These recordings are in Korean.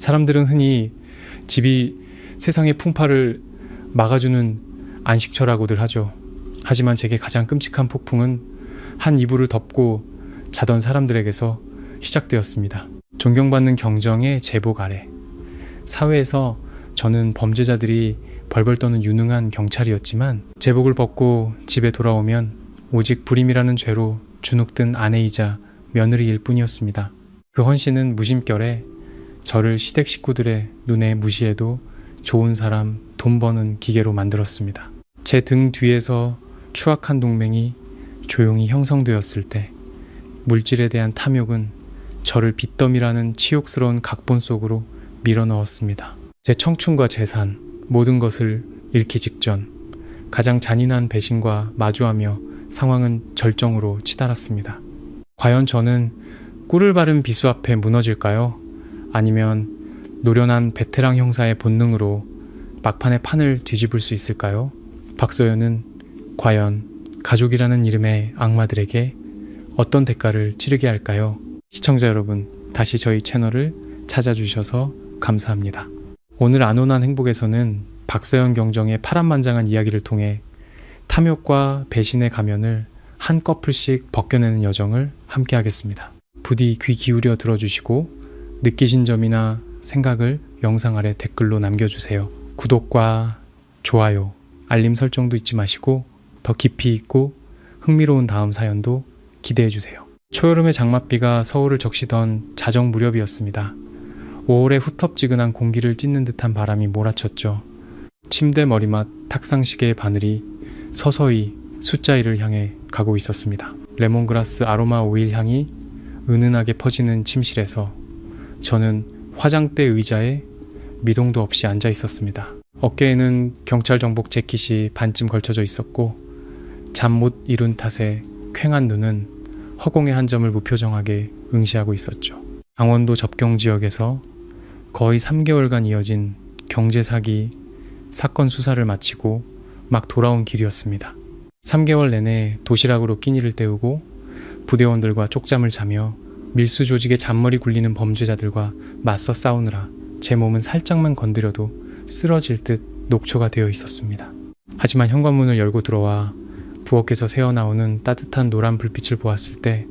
사람들은 흔히 집이 세상의 풍파를 막아주는 안식처라고들 하죠. 하지만 제게 가장 끔찍한 폭풍은 한 이불을 덮고 자던 사람들에게서 시작되었습니다. 존경받는 경정의 제복 아래 사회에서 저는 범죄자들이 벌벌 떠는 유능한 경찰이었지만 제복을 벗고 집에 돌아오면 오직 불임이라는 죄로 주눅든 아내이자 며느리일 뿐이었습니다. 그 헌신은 무심결에 저를 시댁 식구들의 눈에 무시해도 좋은 사람, 돈 버는 기계로 만들었습니다. 제 등 뒤에서 추악한 동맹이 조용히 형성되었을 때 물질에 대한 탐욕은 저를 빚더미라는 치욕스러운 각본 속으로 밀어넣었습니다. 제 청춘과 재산, 모든 것을 잃기 직전 가장 잔인한 배신과 마주하며 상황은 절정으로 치달았습니다. 과연 저는 꿀을 바른 비수 앞에 무너질까요? 아니면 노련한 베테랑 형사의 본능으로 막판의 판을 뒤집을 수 있을까요? 박소연은 과연 가족이라는 이름의 악마들에게 어떤 대가를 치르게 할까요? 시청자 여러분, 다시 저희 채널을 찾아주셔서 감사합니다. 오늘 안온한 행복에서는 박소연 경정의 파란만장한 이야기를 통해 탐욕과 배신의 가면을 한꺼풀씩 벗겨내는 여정을 함께 하겠습니다. 부디 귀 기울여 들어주시고 느끼신 점이나 생각을 영상 아래 댓글로 남겨주세요. 구독과 좋아요, 알림 설정도 잊지 마시고 더 깊이 있고 흥미로운 다음 사연도 기대해주세요. 초여름의 장맛비가 서울을 적시던 자정 무렵이었습니다. 5월의 후텁지근한 공기를 찢는 듯한 바람이 몰아쳤죠. 침대 머리맡 탁상시계의 바늘이 서서히 숫자 1을 향해 가고 있었습니다. 레몬그라스 아로마 오일 향이 은은하게 퍼지는 침실에서 저는 화장대 의자에 미동도 없이 앉아 있었습니다. 어깨에는 경찰 정복 재킷이 반쯤 걸쳐져 있었고 잠 못 이룬 탓에 퀭한 눈은 허공의 한 점을 무표정하게 응시하고 있었죠. 강원도 접경 지역에서 거의 3개월간 이어진 경제 사기 사건 수사를 마치고 막 돌아온 길이었습니다. 3개월 내내 도시락으로 끼니를 때우고 부대원들과 쪽잠을 자며 밀수 조직의 잔머리 굴리는 범죄자들과 맞서 싸우느라 제 몸은 살짝만 건드려도 쓰러질 듯 녹초가 되어 있었습니다. 하지만 현관문을 열고 들어와 부엌에서 새어나오는 따뜻한 노란 불빛을 보았을 때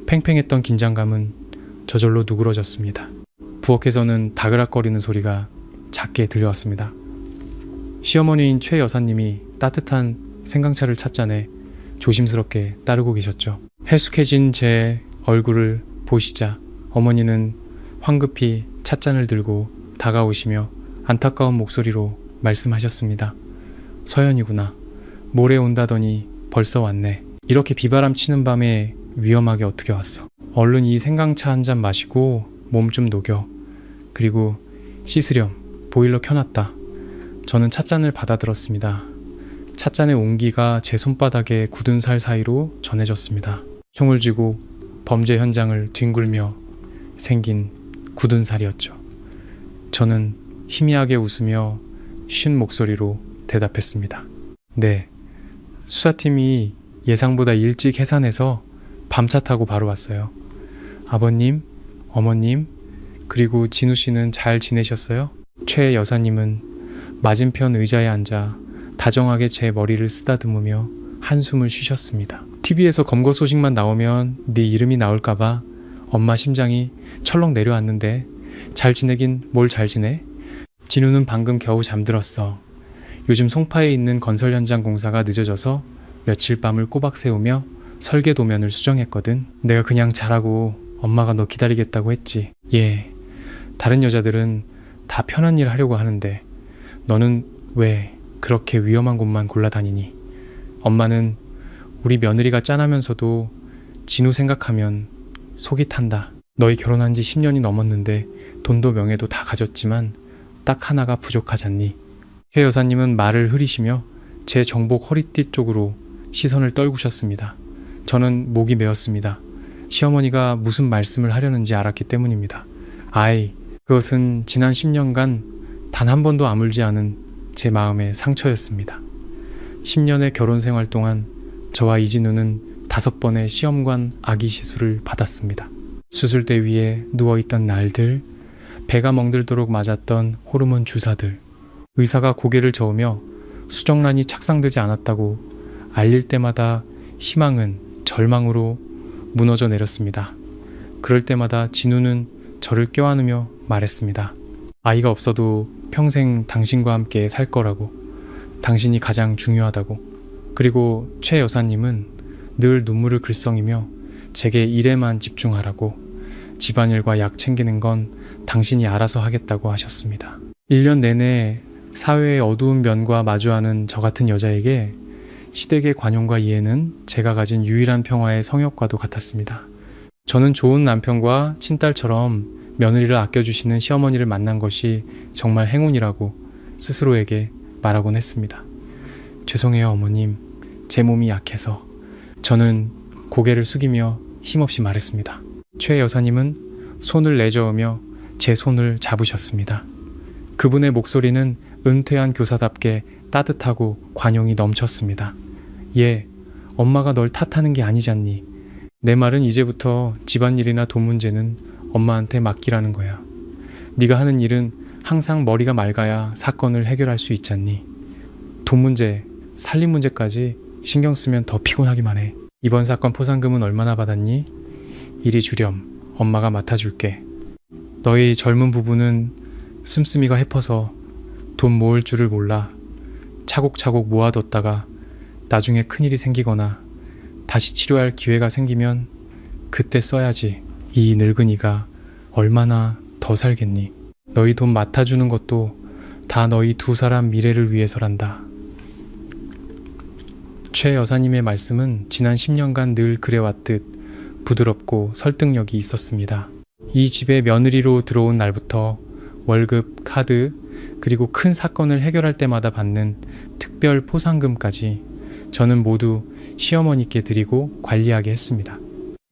팽팽했던 긴장감은 저절로 누그러졌습니다. 부엌에서는 다그락거리는 소리가 작게 들려왔습니다. 시어머니인 최 여사님이 따뜻한 생강차를 찻잔에 조심스럽게 따르고 계셨죠. 해숙해진 제 얼굴을 보시자 어머니는 황급히 찻잔을 들고 다가오시며 안타까운 목소리로 말씀하셨습니다. 서연이구나. 모레 온다더니 벌써 왔네. 이렇게 비바람 치는 밤에 위험하게 어떻게 왔어? 얼른 이 생강차 한 잔 마시고 몸 좀 녹여. 그리고 씻으렴. 보일러 켜놨다. 저는 찻잔을 받아들었습니다. 찻잔의 온기가 제 손바닥에 굳은 살 사이로 전해졌습니다. 총을 쥐고 범죄 현장을 뒹굴며 생긴 굳은 살이었죠. 저는 희미하게 웃으며 쉰 목소리로 대답했습니다. 네, 수사팀이 예상보다 일찍 해산해서 밤차 타고 바로 왔어요. 아버님, 어머님, 그리고 진우 씨는 잘 지내셨어요? 최 여사님은 맞은편 의자에 앉아 다정하게 제 머리를 쓰다듬으며 한숨을 쉬셨습니다. TV에서 검거 소식만 나오면 네 이름이 나올까봐 엄마 심장이 철렁 내려앉는데 잘 지내긴 뭘 잘 지내? 진우는 방금 겨우 잠들었어. 요즘 송파에 있는 건설 현장 공사가 늦어져서 며칠 밤을 꼬박 새우며 설계 도면을 수정했거든. 내가 그냥 자라고 엄마가 너 기다리겠다고 했지. 예, 다른 여자들은 다 편한 일 하려고 하는데 너는 왜 그렇게 위험한 곳만 골라다니니? 엄마는 우리 며느리가 짠하면서도 진우 생각하면 속이 탄다. 너희 결혼한 지 10년이 넘었는데 돈도 명예도 다 가졌지만 딱 하나가 부족하잖니. 최 여사님은 말을 흐리시며 제 정복 허리띠 쪽으로 시선을 떨구셨습니다. 저는 목이 메었습니다. 시어머니가 무슨 말씀을 하려는지 알았기 때문입니다. 아이, 그것은 지난 10년간 단 한 번도 아물지 않은 제 마음의 상처였습니다. 10년의 결혼 생활 동안 저와 이진우는 5번의 시험관 아기 시술을 받았습니다. 수술대 위에 누워있던 날들, 배가 멍들도록 맞았던 호르몬 주사들. 의사가 고개를 저으며 수정란이 착상되지 않았다고 알릴 때마다 희망은 절망으로 무너져 내렸습니다. 그럴 때마다 진우는 저를 껴안으며 말했습니다. 아이가 없어도 평생 당신과 함께 살 거라고. 당신이 가장 중요하다고. 그리고 최 여사님은 늘 눈물을 글썽이며 제게 일에만 집중하라고, 집안일과 약 챙기는 건 당신이 알아서 하겠다고 하셨습니다. 1년 내내 사회의 어두운 면과 마주하는 저 같은 여자에게 시댁의 관용과 이해는 제가 가진 유일한 평화의 성역과도 같았습니다. 저는 좋은 남편과 친딸처럼 며느리를 아껴주시는 시어머니를 만난 것이 정말 행운이라고 스스로에게 말하곤 했습니다. 죄송해요, 어머님. 제 몸이 약해서. 저는 고개를 숙이며 힘없이 말했습니다. 최 여사님은 손을 내저으며 제 손을 잡으셨습니다. 그분의 목소리는 은퇴한 교사답게 따뜻하고 관용이 넘쳤습니다. 얘, 엄마가 널 탓하는 게 아니잖니. 내 말은 이제부터 집안일이나 돈 문제는 엄마한테 맡기라는 거야. 네가 하는 일은 항상 머리가 맑아야 사건을 해결할 수 있잖니. 돈 문제, 살림 문제까지 신경 쓰면 더 피곤하기만 해. 이번 사건 포상금은 얼마나 받았니? 이리 주렴. 엄마가 맡아줄게. 너희 젊은 부부는 씀씀이가 해퍼서 돈 모을 줄을 몰라. 차곡차곡 모아뒀다가 나중에 큰일이 생기거나 다시 치료할 기회가 생기면 그때 써야지. 이 늙은이가 얼마나 더 살겠니? 너희 돈 맡아주는 것도 다 너희 두 사람 미래를 위해서란다. 최 여사님의 말씀은 지난 10년간 늘 그래왔듯 부드럽고 설득력이 있었습니다. 이 집에 며느리로 들어온 날부터 월급, 카드, 그리고 큰 사건을 해결할 때마다 받는 특별 포상금까지 저는 모두 시어머니께 드리고 관리하게 했습니다.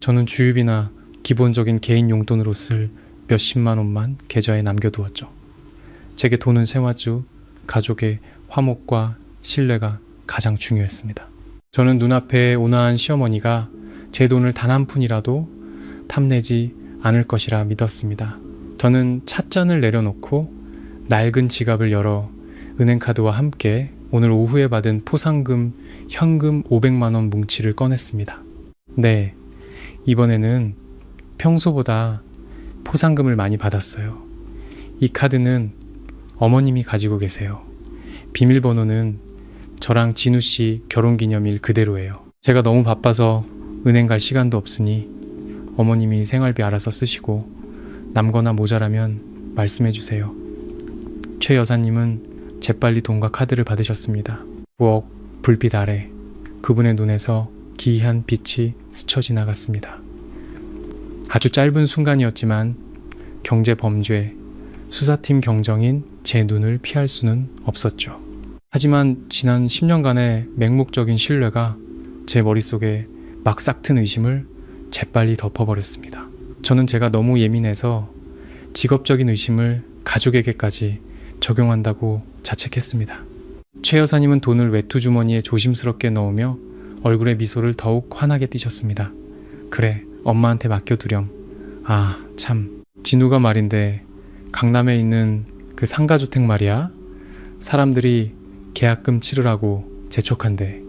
저는 주유비나 기본적인 개인 용돈으로 쓸 몇십만 원만 계좌에 남겨두었죠. 제게 돈은 생활주, 가족의 화목과 신뢰가 가장 중요했습니다. 저는 눈앞에 온화한 시어머니가 제 돈을 단 한 푼이라도 탐내지 않을 것이라 믿었습니다. 저는 찻잔을 내려놓고 낡은 지갑을 열어 은행카드와 함께 오늘 오후에 받은 포상금 현금 500만 원 뭉치를 꺼냈습니다. 네, 이번에는 평소보다 포상금을 많이 받았어요. 이 카드는 어머님이 가지고 계세요. 비밀번호는 저랑 진우 씨 결혼기념일 그대로예요. 제가 너무 바빠서 은행 갈 시간도 없으니 어머님이 생활비 알아서 쓰시고 남거나 모자라면 말씀해 주세요. 최 여사님은 재빨리 돈과 카드를 받으셨습니다. 부엌 불빛 아래 그분의 눈에서 기이한 빛이 스쳐 지나갔습니다. 아주 짧은 순간이었지만 경제 범죄, 수사팀 경정인 제 눈을 피할 수는 없었죠. 하지만 지난 10년간의 맹목적인 신뢰가 제 머릿속에 막 싹튼 의심을 재빨리 덮어버렸습니다. 저는 제가 너무 예민해서 직업적인 의심을 가족에게까지 적용한다고 자책했습니다. 최 여사님은 돈을 외투주머니에 조심스럽게 넣으며 얼굴에 미소를 더욱 환하게 띠셨습니다. 그래, 엄마한테 맡겨두렴. 아, 참. 진우가 말인데 강남에 있는 그 상가주택 말이야. 사람들이 계약금 치르라고 재촉한대.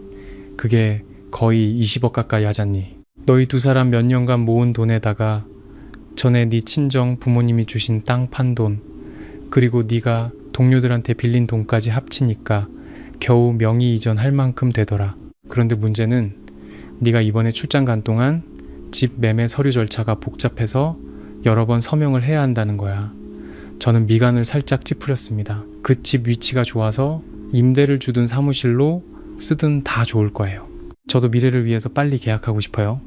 그게 거의 20억 가까이 하잖니. 너희 두 사람 몇 년간 모은 돈에다가 전에 네 친정 부모님이 주신 땅 판 돈, 그리고 네가 동료들한테 빌린 돈까지 합치니까 겨우 명의 이전할 만큼 되더라. 그런데 문제는 네가 이번에 출장 간 동안 집 매매 서류 절차가 복잡해서 여러 번 서명을 해야 한다는 거야. 저는 미간을 살짝 찌푸렸습니다. 그 집 위치가 좋아서 임대를 주든 사무실로 쓰든 다 좋을 거예요. 저도 미래를 위해서 빨리 계약하고 싶어요.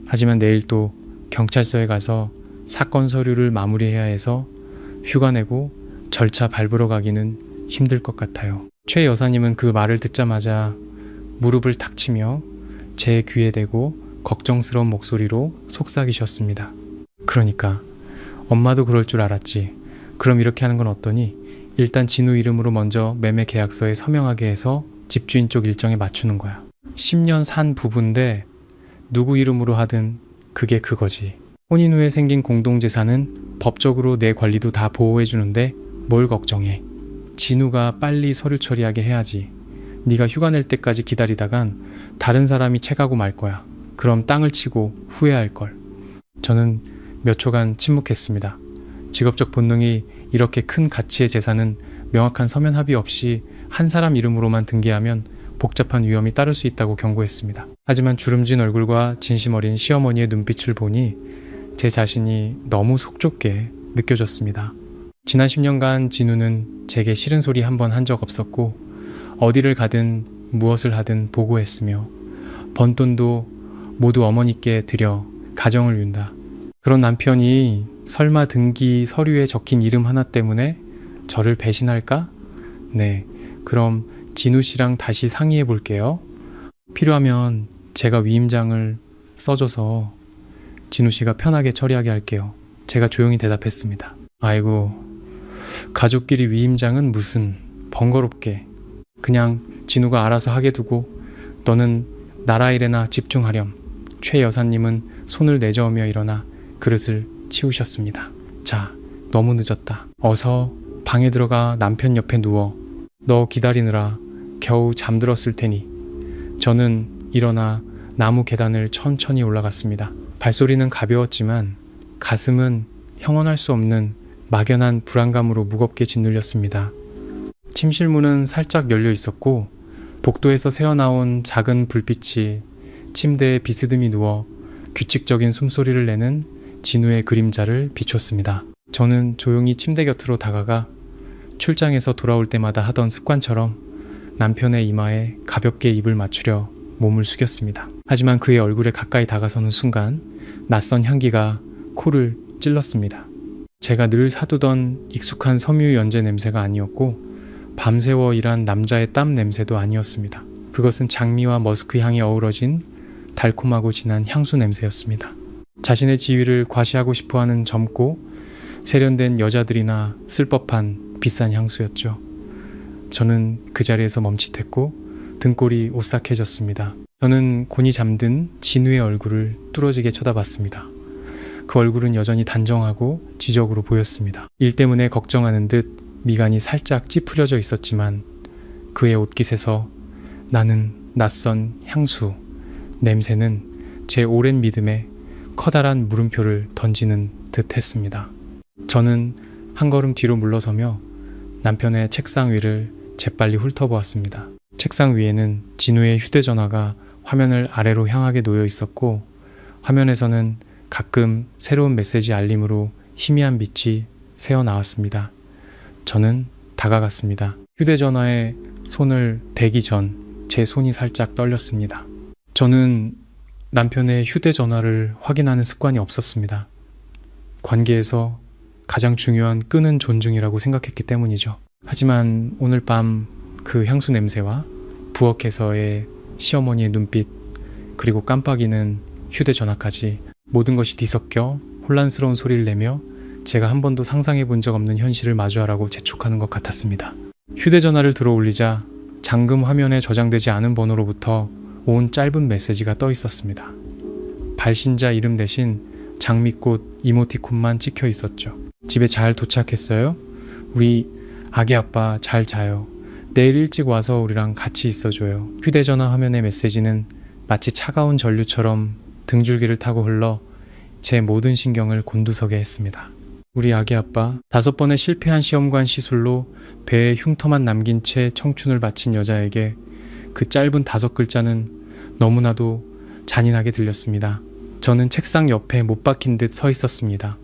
하지만 내일 또 경찰서에 가서 사건 서류를 마무리해야 해서 휴가 내고 절차 밟으러 가기는 힘들 것 같아요. 최 여사님은 그 말을 듣자마자 무릎을 탁 치며 제 귀에 대고 걱정스러운 목소리로 속삭이셨습니다. 그러니까 엄마도 그럴 줄 알았지. 그럼 이렇게 하는 건 어떠니? 일단 진우 이름으로 먼저 매매 계약서에 서명하게 해서 집주인 쪽 일정에 맞추는 거야. 10년 산 부부인데 누구 이름으로 하든 그게 그거지. 혼인 후에 생긴 공동재산은 법적으로 내 권리도 다 보호해주는데 뭘 걱정해. 진우가 빨리 서류 처리하게 해야지. 네가 휴가 낼 때까지 기다리다간 다른 사람이 채가고 말 거야. 그럼 땅을 치고 후회할걸. 저는 몇 초간 침묵했습니다. 직업적 본능이 이렇게 큰 가치의 재산은 명확한 서면 합의 없이 한 사람 이름으로만 등기하면 복잡한 위험이 따를 수 있다고 경고했습니다. 하지만 주름진 얼굴과 진심 어린 시어머니의 눈빛을 보니 제 자신이 너무 속좁게 느껴졌습니다. 지난 10년간 진우는 제게 싫은 소리 한 번 한 적 없었고 어디를 가든 무엇을 하든 보고했으며 번 돈도 모두 어머니께 드려 가정을 윤다. 그런 남편이 설마 등기 서류에 적힌 이름 하나 때문에 저를 배신할까? 네, 그럼 진우 씨랑 다시 상의해 볼게요. 필요하면 제가 위임장을 써줘서 진우 씨가 편하게 처리하게 할게요. 제가 조용히 대답했습니다. 아이고, 가족끼리 위임장은 무슨, 번거롭게. 그냥 진우가 알아서 하게 두고 너는 나라 일에나 집중하렴. 최 여사님은 손을 내저으며 일어나 그릇을 치우셨습니다. 자, 너무 늦었다. 어서 방에 들어가 남편 옆에 누워. 너 기다리느라 겨우 잠들었을 테니. 저는 일어나 나무 계단을 천천히 올라갔습니다. 발소리는 가벼웠지만 가슴은 형언할 수 없는 막연한 불안감으로 무겁게 짓눌렸습니다. 침실 문은 살짝 열려 있었고 복도에서 새어나온 작은 불빛이 침대에 비스듬히 누워 규칙적인 숨소리를 내는 진우의 그림자를 비췄습니다. 저는 조용히 침대 곁으로 다가가 출장에서 돌아올 때마다 하던 습관처럼 남편의 이마에 가볍게 입을 맞추려 몸을 숙였습니다. 하지만 그의 얼굴에 가까이 다가서는 순간 낯선 향기가 코를 찔렀습니다. 제가 늘 사두던 익숙한 섬유 연제 냄새가 아니었고 밤새워 일한 남자의 땀 냄새도 아니었습니다. 그것은 장미와 머스크 향이 어우러진 달콤하고 진한 향수 냄새였습니다. 자신의 지위를 과시하고 싶어하는 젊고 세련된 여자들이나 쓸 법한 비싼 향수였죠. 저는 그 자리에서 멈칫했고 등골이 오싹해졌습니다. 저는 곤히 잠든 진우의 얼굴을 뚫어지게 쳐다봤습니다. 그 얼굴은 여전히 단정하고 지적으로 보였습니다. 일 때문에 걱정하는 듯 미간이 살짝 찌푸려져 있었지만 그의 옷깃에서 나는 낯선 향수, 냄새는 제 오랜 믿음에 커다란 물음표를 던지는 듯 했습니다. 저는 한 걸음 뒤로 물러서며 남편의 책상 위를 재빨리 훑어보았습니다. 책상 위에는 진우의 휴대전화가 화면을 아래로 향하게 놓여 있었고 화면에서는 가끔 새로운 메시지 알림으로 희미한 빛이 새어나왔습니다. 저는 다가갔습니다. 휴대전화에 손을 대기 전 제 손이 살짝 떨렸습니다. 저는 남편의 휴대전화를 확인하는 습관이 없었습니다. 관계에서 가장 중요한 끈은 존중이라고 생각했기 때문이죠. 하지만 오늘 밤 그 향수 냄새와 부엌에서의 시어머니의 눈빛 그리고 깜빡이는 휴대전화까지 모든 것이 뒤섞여 혼란스러운 소리를 내며 제가 한 번도 상상해 본 적 없는 현실을 마주하라고 재촉하는 것 같았습니다. 휴대전화를 들어 올리자 잠금 화면에 저장되지 않은 번호로부터 온 짧은 메시지가 떠 있었습니다. 발신자 이름 대신 장미꽃 이모티콘만 찍혀 있었죠. 집에 잘 도착했어요? 우리 아기 아빠 잘 자요. 내일 일찍 와서 우리랑 같이 있어줘요. 휴대전화 화면의 메시지는 마치 차가운 전류처럼 등줄기를 타고 흘러 제 모든 신경을 곤두서게 했습니다. 우리 아기 아빠, 5번의 실패한 시험관 시술로 배에 흉터만 남긴 채 청춘을 바친 여자에게 그 짧은 5글자는 너무나도 잔인하게 들렸습니다. 저는 책상 옆에 못 박힌 듯 서 있었습니다.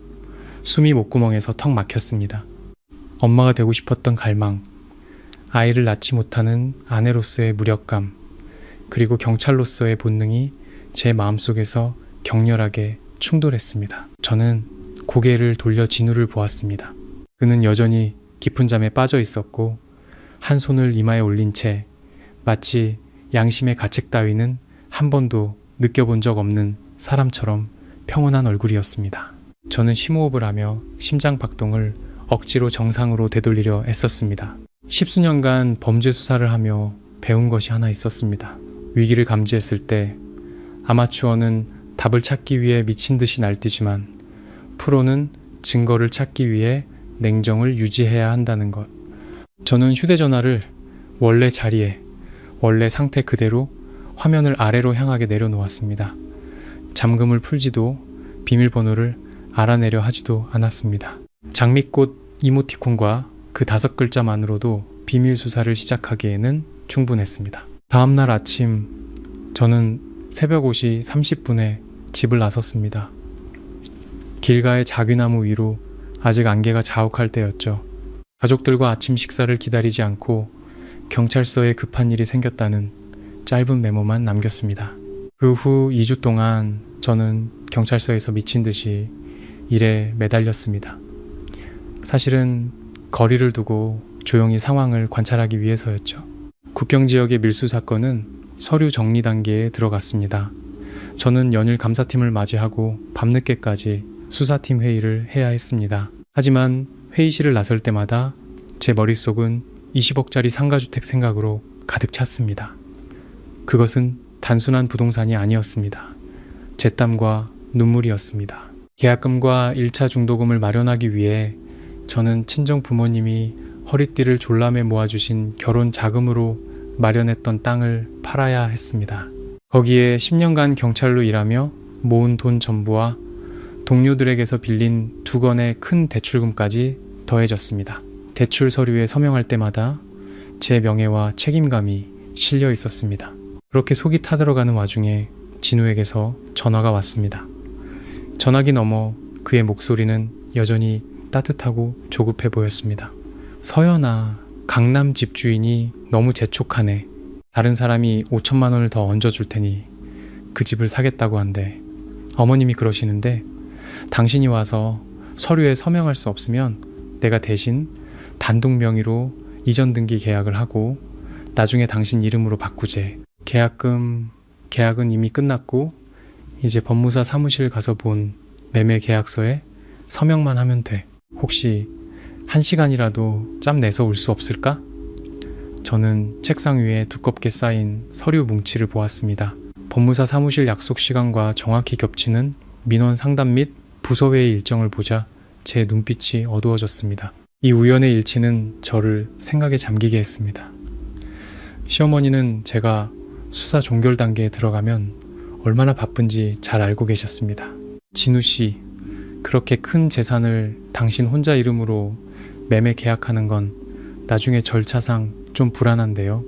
숨이 목구멍에서 턱 막혔습니다. 엄마가 되고 싶었던 갈망, 아이를 낳지 못하는 아내로서의 무력감, 그리고 경찰로서의 본능이 제 마음속에서 격렬하게 충돌했습니다. 저는 고개를 돌려 진우를 보았습니다. 그는 여전히 깊은 잠에 빠져 있었고 한 손을 이마에 올린 채 마치 양심의 가책 따위는 한 번도 느껴본 적 없는 사람처럼 평온한 얼굴이었습니다. 저는 심호흡을 하며 심장 박동을 억지로 정상으로 되돌리려 애썼습니다. 10수년간 범죄 수사를 하며 배운 것이 하나 있었습니다. 위기를 감지했을 때 아마추어는 답을 찾기 위해 미친 듯이 날뛰지만 프로는 증거를 찾기 위해 냉정을 유지해야 한다는 것. 저는 휴대전화를 원래 자리에, 원래 상태 그대로 화면을 아래로 향하게 내려놓았습니다. 잠금을 풀지도 비밀번호를 알아내려 하지도 않았습니다. 장미꽃 이모티콘과 그 5글자만으로도 비밀 수사를 시작하기에는 충분했습니다. 다음날 아침 저는 새벽 5시 30분에 집을 나섰습니다. 길가의 자귀나무 위로 아직 안개가 자욱할 때였죠. 가족들과 아침 식사를 기다리지 않고 경찰서에 급한 일이 생겼다는 짧은 메모만 남겼습니다. 그 후 2주 동안 저는 경찰서에서 미친 듯이 일에 매달렸습니다. 사실은 거리를 두고 조용히 상황을 관찰하기 위해서였죠. 국경 지역의 밀수 사건은 서류 정리 단계에 들어갔습니다. 저는 연일 감사팀을 맞이하고 밤늦게까지 수사팀 회의를 해야 했습니다. 하지만 회의실을 나설 때마다 제 머릿속은 20억짜리 상가주택 생각으로 가득 찼습니다. 그것은 단순한 부동산이 아니었습니다. 제 땀과 눈물이었습니다. 계약금과 1차 중도금을 마련하기 위해 저는 친정 부모님이 허리띠를 졸라매 모아주신 결혼 자금으로 마련했던 땅을 팔아야 했습니다. 거기에 10년간 경찰로 일하며 모은 돈 전부와 동료들에게서 빌린 2건의 큰 대출금까지 더해졌습니다. 대출 서류에 서명할 때마다 제 명예와 책임감이 실려 있었습니다. 그렇게 속이 타들어가는 와중에 진우에게서 전화가 왔습니다. 전화기 너머 그의 목소리는 여전히 따뜻하고 조급해 보였습니다. 서연아, 강남 집주인이 너무 재촉하네. 다른 사람이 5천만 원을 더 얹어줄 테니 그 집을 사겠다고 한대. 어머님이 그러시는데 당신이 와서 서류에 서명할 수 없으면 내가 대신 단독 명의로 이전 등기 계약을 하고 나중에 당신 이름으로 바꾸재. 계약은 이미 끝났고 이제 법무사 사무실 가서 본 매매 계약서에 서명만 하면 돼. 혹시 1시간이라도 짬 내서 올 수 없을까? 저는 책상 위에 두껍게 쌓인 서류 뭉치를 보았습니다. 법무사 사무실 약속 시간과 정확히 겹치는 민원 상담 및 부서회의 일정을 보자 제 눈빛이 어두워졌습니다. 이 우연의 일치는 저를 생각에 잠기게 했습니다. 시어머니는 제가 수사 종결 단계에 들어가면 얼마나 바쁜지 잘 알고 계셨습니다. 진우 씨, 그렇게 큰 재산을 당신 혼자 이름으로 매매 계약하는 건 나중에 절차상 좀 불안한데요.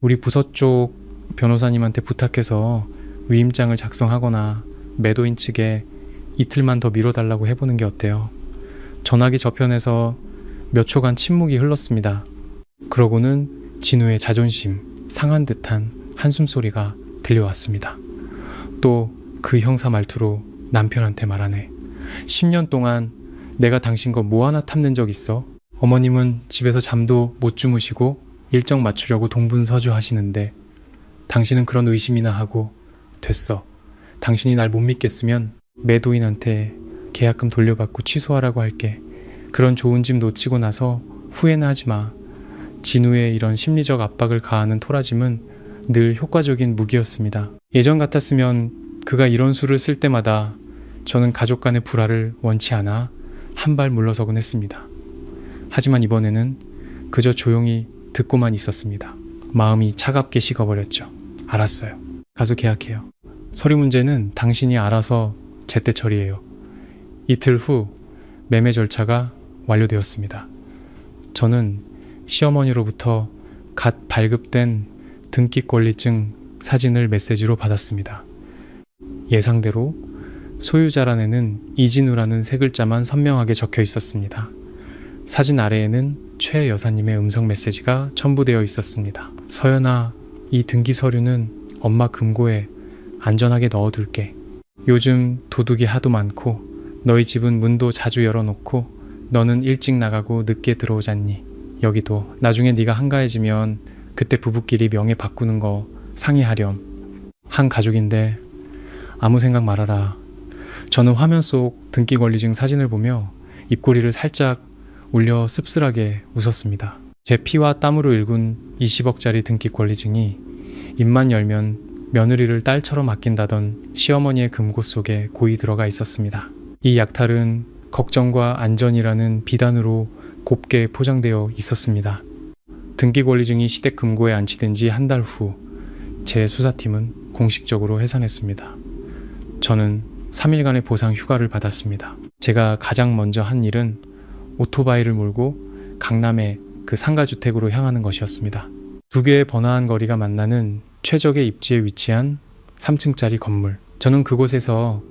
우리 부서 쪽 변호사님한테 부탁해서 위임장을 작성하거나 매도인 측에 이틀만 더 미뤄달라고 해보는 게 어때요? 전화기 저편에서 몇 초간 침묵이 흘렀습니다. 그러고는 진우의 자존심 상한 듯한 한숨소리가 들려왔습니다. 또 그 형사 말투로 남편한테 말하네. 10년 동안 내가 당신 거 뭐 하나 탐낸 적 있어? 어머님은 집에서 잠도 못 주무시고 일정 맞추려고 동분서주 하시는데 당신은 그런 의심이나 하고 됐어. 당신이 날 못 믿겠으면 매도인한테 계약금 돌려받고 취소하라고 할게. 그런 좋은 집 놓치고 나서 후회는 하지 마. 진우의 이런 심리적 압박을 가하는 토라짐은 늘 효과적인 무기였습니다. 예전 같았으면 그가 이런 수를 쓸 때마다 저는 가족 간의 불화를 원치 않아 한 발 물러서곤 했습니다. 하지만 이번에는 그저 조용히 듣고만 있었습니다. 마음이 차갑게 식어버렸죠. 알았어요. 가서 계약해요. 서류 문제는 당신이 알아서 제때 처리해요. 이틀 후 매매 절차가 완료되었습니다. 저는 시어머니로부터 갓 발급된 등기권리증 사진을 메시지로 받았습니다. 예상대로 소유자란에는 이진우라는 세 글자만 선명하게 적혀 있었습니다. 사진 아래에는 최 여사님의 음성 메시지가 첨부되어 있었습니다. 서연아, 이 등기 서류는 엄마 금고에 안전하게 넣어둘게. 요즘 도둑이 하도 많고 너희 집은 문도 자주 열어놓고 너는 일찍 나가고 늦게 들어오잖니. 여기도 나중에 네가 한가해지면 그때 부부끼리 명예 바꾸는 거 상의하렴. 한 가족인데 아무 생각 말아라. 저는 화면 속 등기권리증 사진을 보며 입꼬리를 살짝 울려 씁쓸하게 웃었습니다. 제 피와 땀으로 일군 20억짜리 등기권리증이 입만 열면 며느리를 딸처럼 아낀다던 시어머니의 금고 속에 고이 들어가 있었습니다. 이 약탈은 걱정과 안전이라는 비단으로 곱게 포장되어 있었습니다. 등기 권리증이 시댁 금고에 안치된 지 한 달 후 제 수사팀은 공식적으로 해산했습니다. 저는 3일간의 보상 휴가를 받았습니다. 제가 가장 먼저 한 일은 오토바이를 몰고 강남의 그 상가주택으로 향하는 것이었습니다. 두 개의 번화한 거리가 만나는 최적의 입지에 위치한 3층짜리 건물. 저는 그곳에서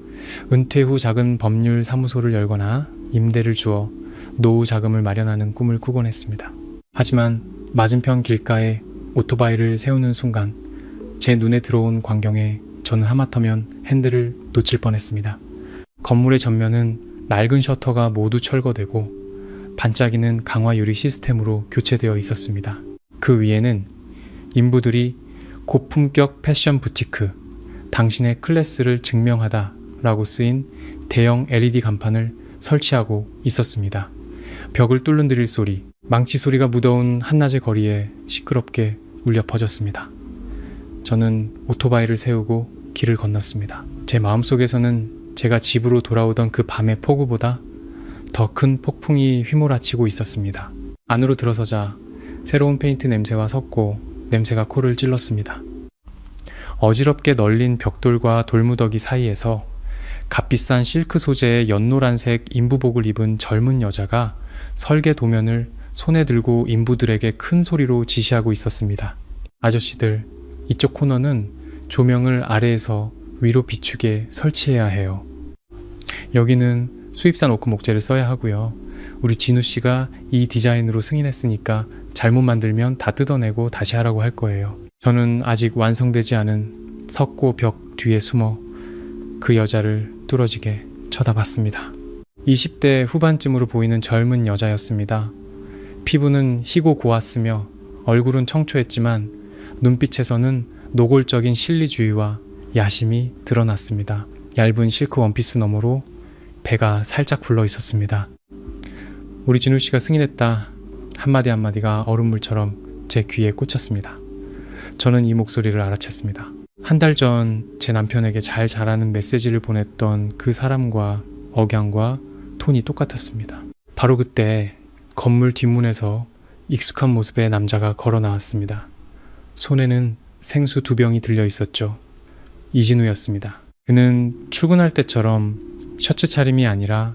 은퇴 후 작은 법률 사무소를 열거나 임대를 주어 노후 자금을 마련하는 꿈을 꾸곤 했습니다. 하지만 맞은편 길가에 오토바이를 세우는 순간 제 눈에 들어온 광경에 저는 하마터면 핸들을 놓칠 뻔했습니다. 건물의 전면은 낡은 셔터가 모두 철거되고 반짝이는 강화 유리 시스템으로 교체되어 있었습니다. 그 위에는 인부들이 고품격 패션 부티크, 당신의 클래스를 증명하다 라고 쓰인 대형 LED 간판을 설치하고 있었습니다. 벽을 뚫는 드릴 소리, 망치 소리가 묻어온 한낮의 거리에 시끄럽게 울려 퍼졌습니다. 저는 오토바이를 세우고 길을 건넜습니다. 제 마음속에서는 제가 집으로 돌아오던 그 밤의 폭우보다 더 큰 폭풍이 휘몰아치고 있었습니다. 안으로 들어서자 새로운 페인트 냄새와 섞고 냄새가 코를 찔렀습니다. 어지럽게 널린 벽돌과 돌무더기 사이에서 값비싼 실크 소재의 연노란색 인부복을 입은 젊은 여자가 설계 도면을 손에 들고 인부들에게 큰 소리로 지시하고 있었습니다. 아저씨들, 이쪽 코너는 조명을 아래에서 위로 비추게 설치해야 해요. 여기는 수입산 오크 목재를 써야 하고요. 우리 진우 씨가 이 디자인으로 승인했으니까 잘못 만들면 다 뜯어내고 다시 하라고 할 거예요. 저는 아직 완성되지 않은 석고 벽 뒤에 숨어 그 여자를 뚫어지게 쳐다봤습니다. 20대 후반쯤으로 보이는 젊은 여자였습니다. 피부는 희고 고왔으며 얼굴은 청초했지만 눈빛에서는 노골적인 실리주의와 야심이 드러났습니다. 얇은 실크 원피스 너머로 배가 살짝 굴러 있었습니다. 우리 진우 씨가 승인했다. 한마디 한마디가 얼음물처럼 제 귀에 꽂혔습니다. 저는 이 목소리를 알아챘습니다. 한 달 전 제 남편에게 잘 자라는 메시지를 보냈던 그 사람과 억양과 톤이 똑같았습니다. 바로 그때 건물 뒷문에서 익숙한 모습의 남자가 걸어 나왔습니다. 손에는 생수 2병이 들려 있었죠. 이진우였습니다. 그는 출근할 때처럼 셔츠 차림이 아니라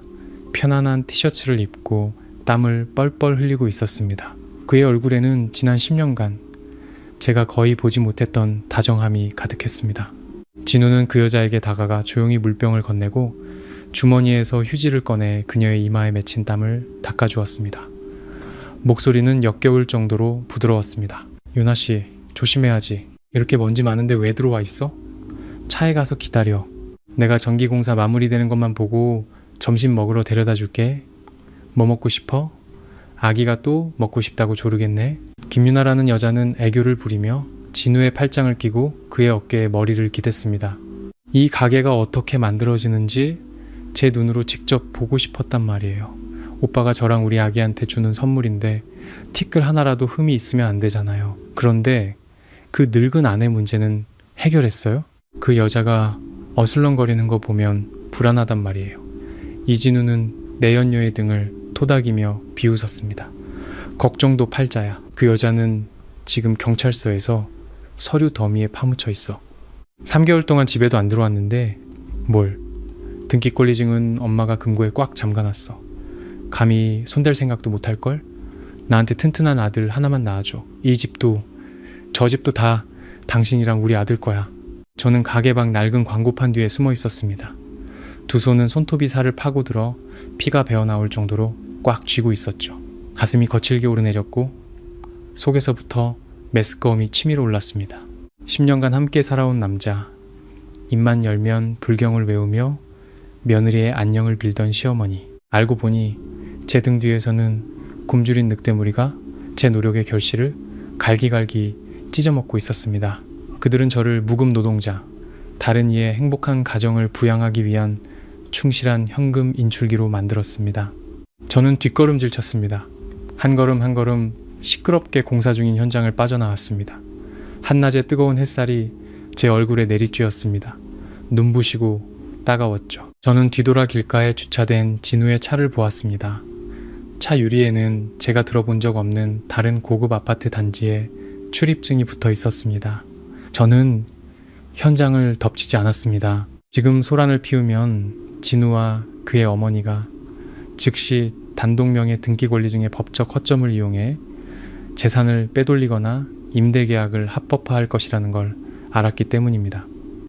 편안한 티셔츠를 입고 땀을 뻘뻘 흘리고 있었습니다. 그의 얼굴에는 지난 10년간 제가 거의 보지 못했던 다정함이 가득했습니다. 진우는 그 여자에게 다가가 조용히 물병을 건네고 주머니에서 휴지를 꺼내 그녀의 이마에 맺힌 땀을 닦아주었습니다. 목소리는 역겨울 정도로 부드러웠습니다. 유나씨, 조심해야지. 이렇게 먼지 많은데 왜 들어와 있어? 차에 가서 기다려. 내가 전기공사 마무리되는 것만 보고 점심 먹으러 데려다 줄게. 뭐 먹고 싶어? 아기가 또 먹고 싶다고 조르겠네. 김유나라는 여자는 애교를 부리며 진우의 팔짱을 끼고 그의 어깨에 머리를 기댔습니다. 이 가게가 어떻게 만들어지는지 제 눈으로 직접 보고 싶었단 말이에요. 오빠가 저랑 우리 아기한테 주는 선물인데 티끌 하나라도 흠이 있으면 안 되잖아요. 그런데 그 늙은 아내 문제는 해결했어요? 그 여자가 어슬렁거리는 거 보면 불안하단 말이에요. 이진우는 내연녀의 등을 토닥이며 비웃었습니다. 걱정도 팔자야. 그 여자는 지금 경찰서에서 서류 더미에 파묻혀 있어. 3개월 동안 집에도 안 들어왔는데 뭘. 등기권리증은 엄마가 금고에 꽉 잠가놨어. 감히 손댈 생각도 못할걸? 나한테 튼튼한 아들 하나만 낳아줘. 이 집도 저 집도 다 당신이랑 우리 아들 거야. 저는 가게 밖 낡은 광고판 뒤에 숨어 있었습니다. 두 손은 손톱이 살을 파고들어 피가 배어나올 정도로 꽉 쥐고 있었죠. 가슴이 거칠게 오르내렸고 속에서부터 메스꺼움이 치밀어 올랐습니다. 10년간 함께 살아온 남자, 입만 열면 불경을 외우며 며느리의 안녕을 빌던 시어머니. 알고 보니 제 등 뒤에서는 굶주린 늑대무리가 제 노력의 결실을 갈기갈기 찢어먹고 있었습니다. 그들은 저를 무급 노동자, 다른 이의 행복한 가정을 부양하기 위한 충실한 현금 인출기로 만들었습니다. 저는 뒷걸음질 쳤습니다. 한 걸음 한 걸음 시끄럽게 공사 중인 현장을 빠져나왔습니다. 한낮의 뜨거운 햇살이 제 얼굴에 내리쬐었습니다. 눈부시고 따가웠죠. 저는 뒤돌아 길가에 주차된 진우의 차를 보았습니다. 차 유리에는 제가 들어본 적 없는 다른 고급 아파트 단지의 출입증이 붙어 있었습니다. 저는 현장을 덮치지 않았습니다. 지금 소란을 피우면 진우와 그의 어머니가 즉시 단독명의 등기권리증의 법적 허점을 이용해 재산을 빼돌리거나 임대계약을 합법화할 것이라는 걸 알았기 때문입니다.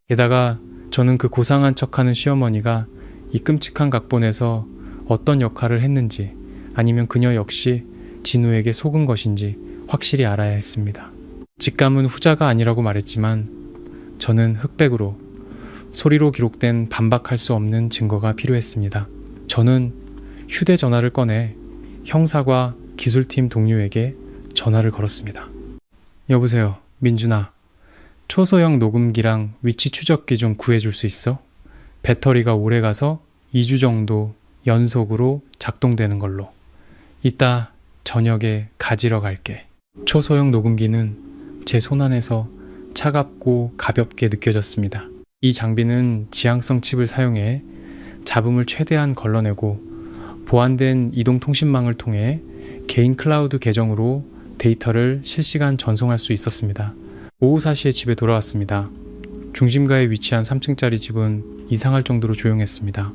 게다가 저는 그 고상한 척하는 시어머니가 이 끔찍한 각본에서 어떤 역할을 했는지 아니면 그녀 역시 진우에게 속은 것인지 확실히 알아야 했습니다. 직감은 후자가 아니라고 말했지만 저는 흑백으로 소리로 기록된 반박할 수 없는 증거가 필요했습니다. 저는 휴대전화를 꺼내 형사과 기술팀 동료에게 전화를 걸었습니다. 여보세요, 민준아. 초소형 녹음기랑 위치 추적기 좀 구해줄 수 있어? 배터리가 오래가서 2주 정도 연속으로 작동되는 걸로. 이따 저녁에 가지러 갈게. 초소형 녹음기는 제 손안에서 차갑고 가볍게 느껴졌습니다. 이 장비는 지향성 칩을 사용해 잡음을 최대한 걸러내고 보안된 이동통신망을 통해 개인 클라우드 계정으로 데이터를 실시간 전송할 수 있었습니다. 오후 4시에 집에 돌아왔습니다. 중심가에 위치한 3층짜리 집은 이상할 정도로 조용했습니다.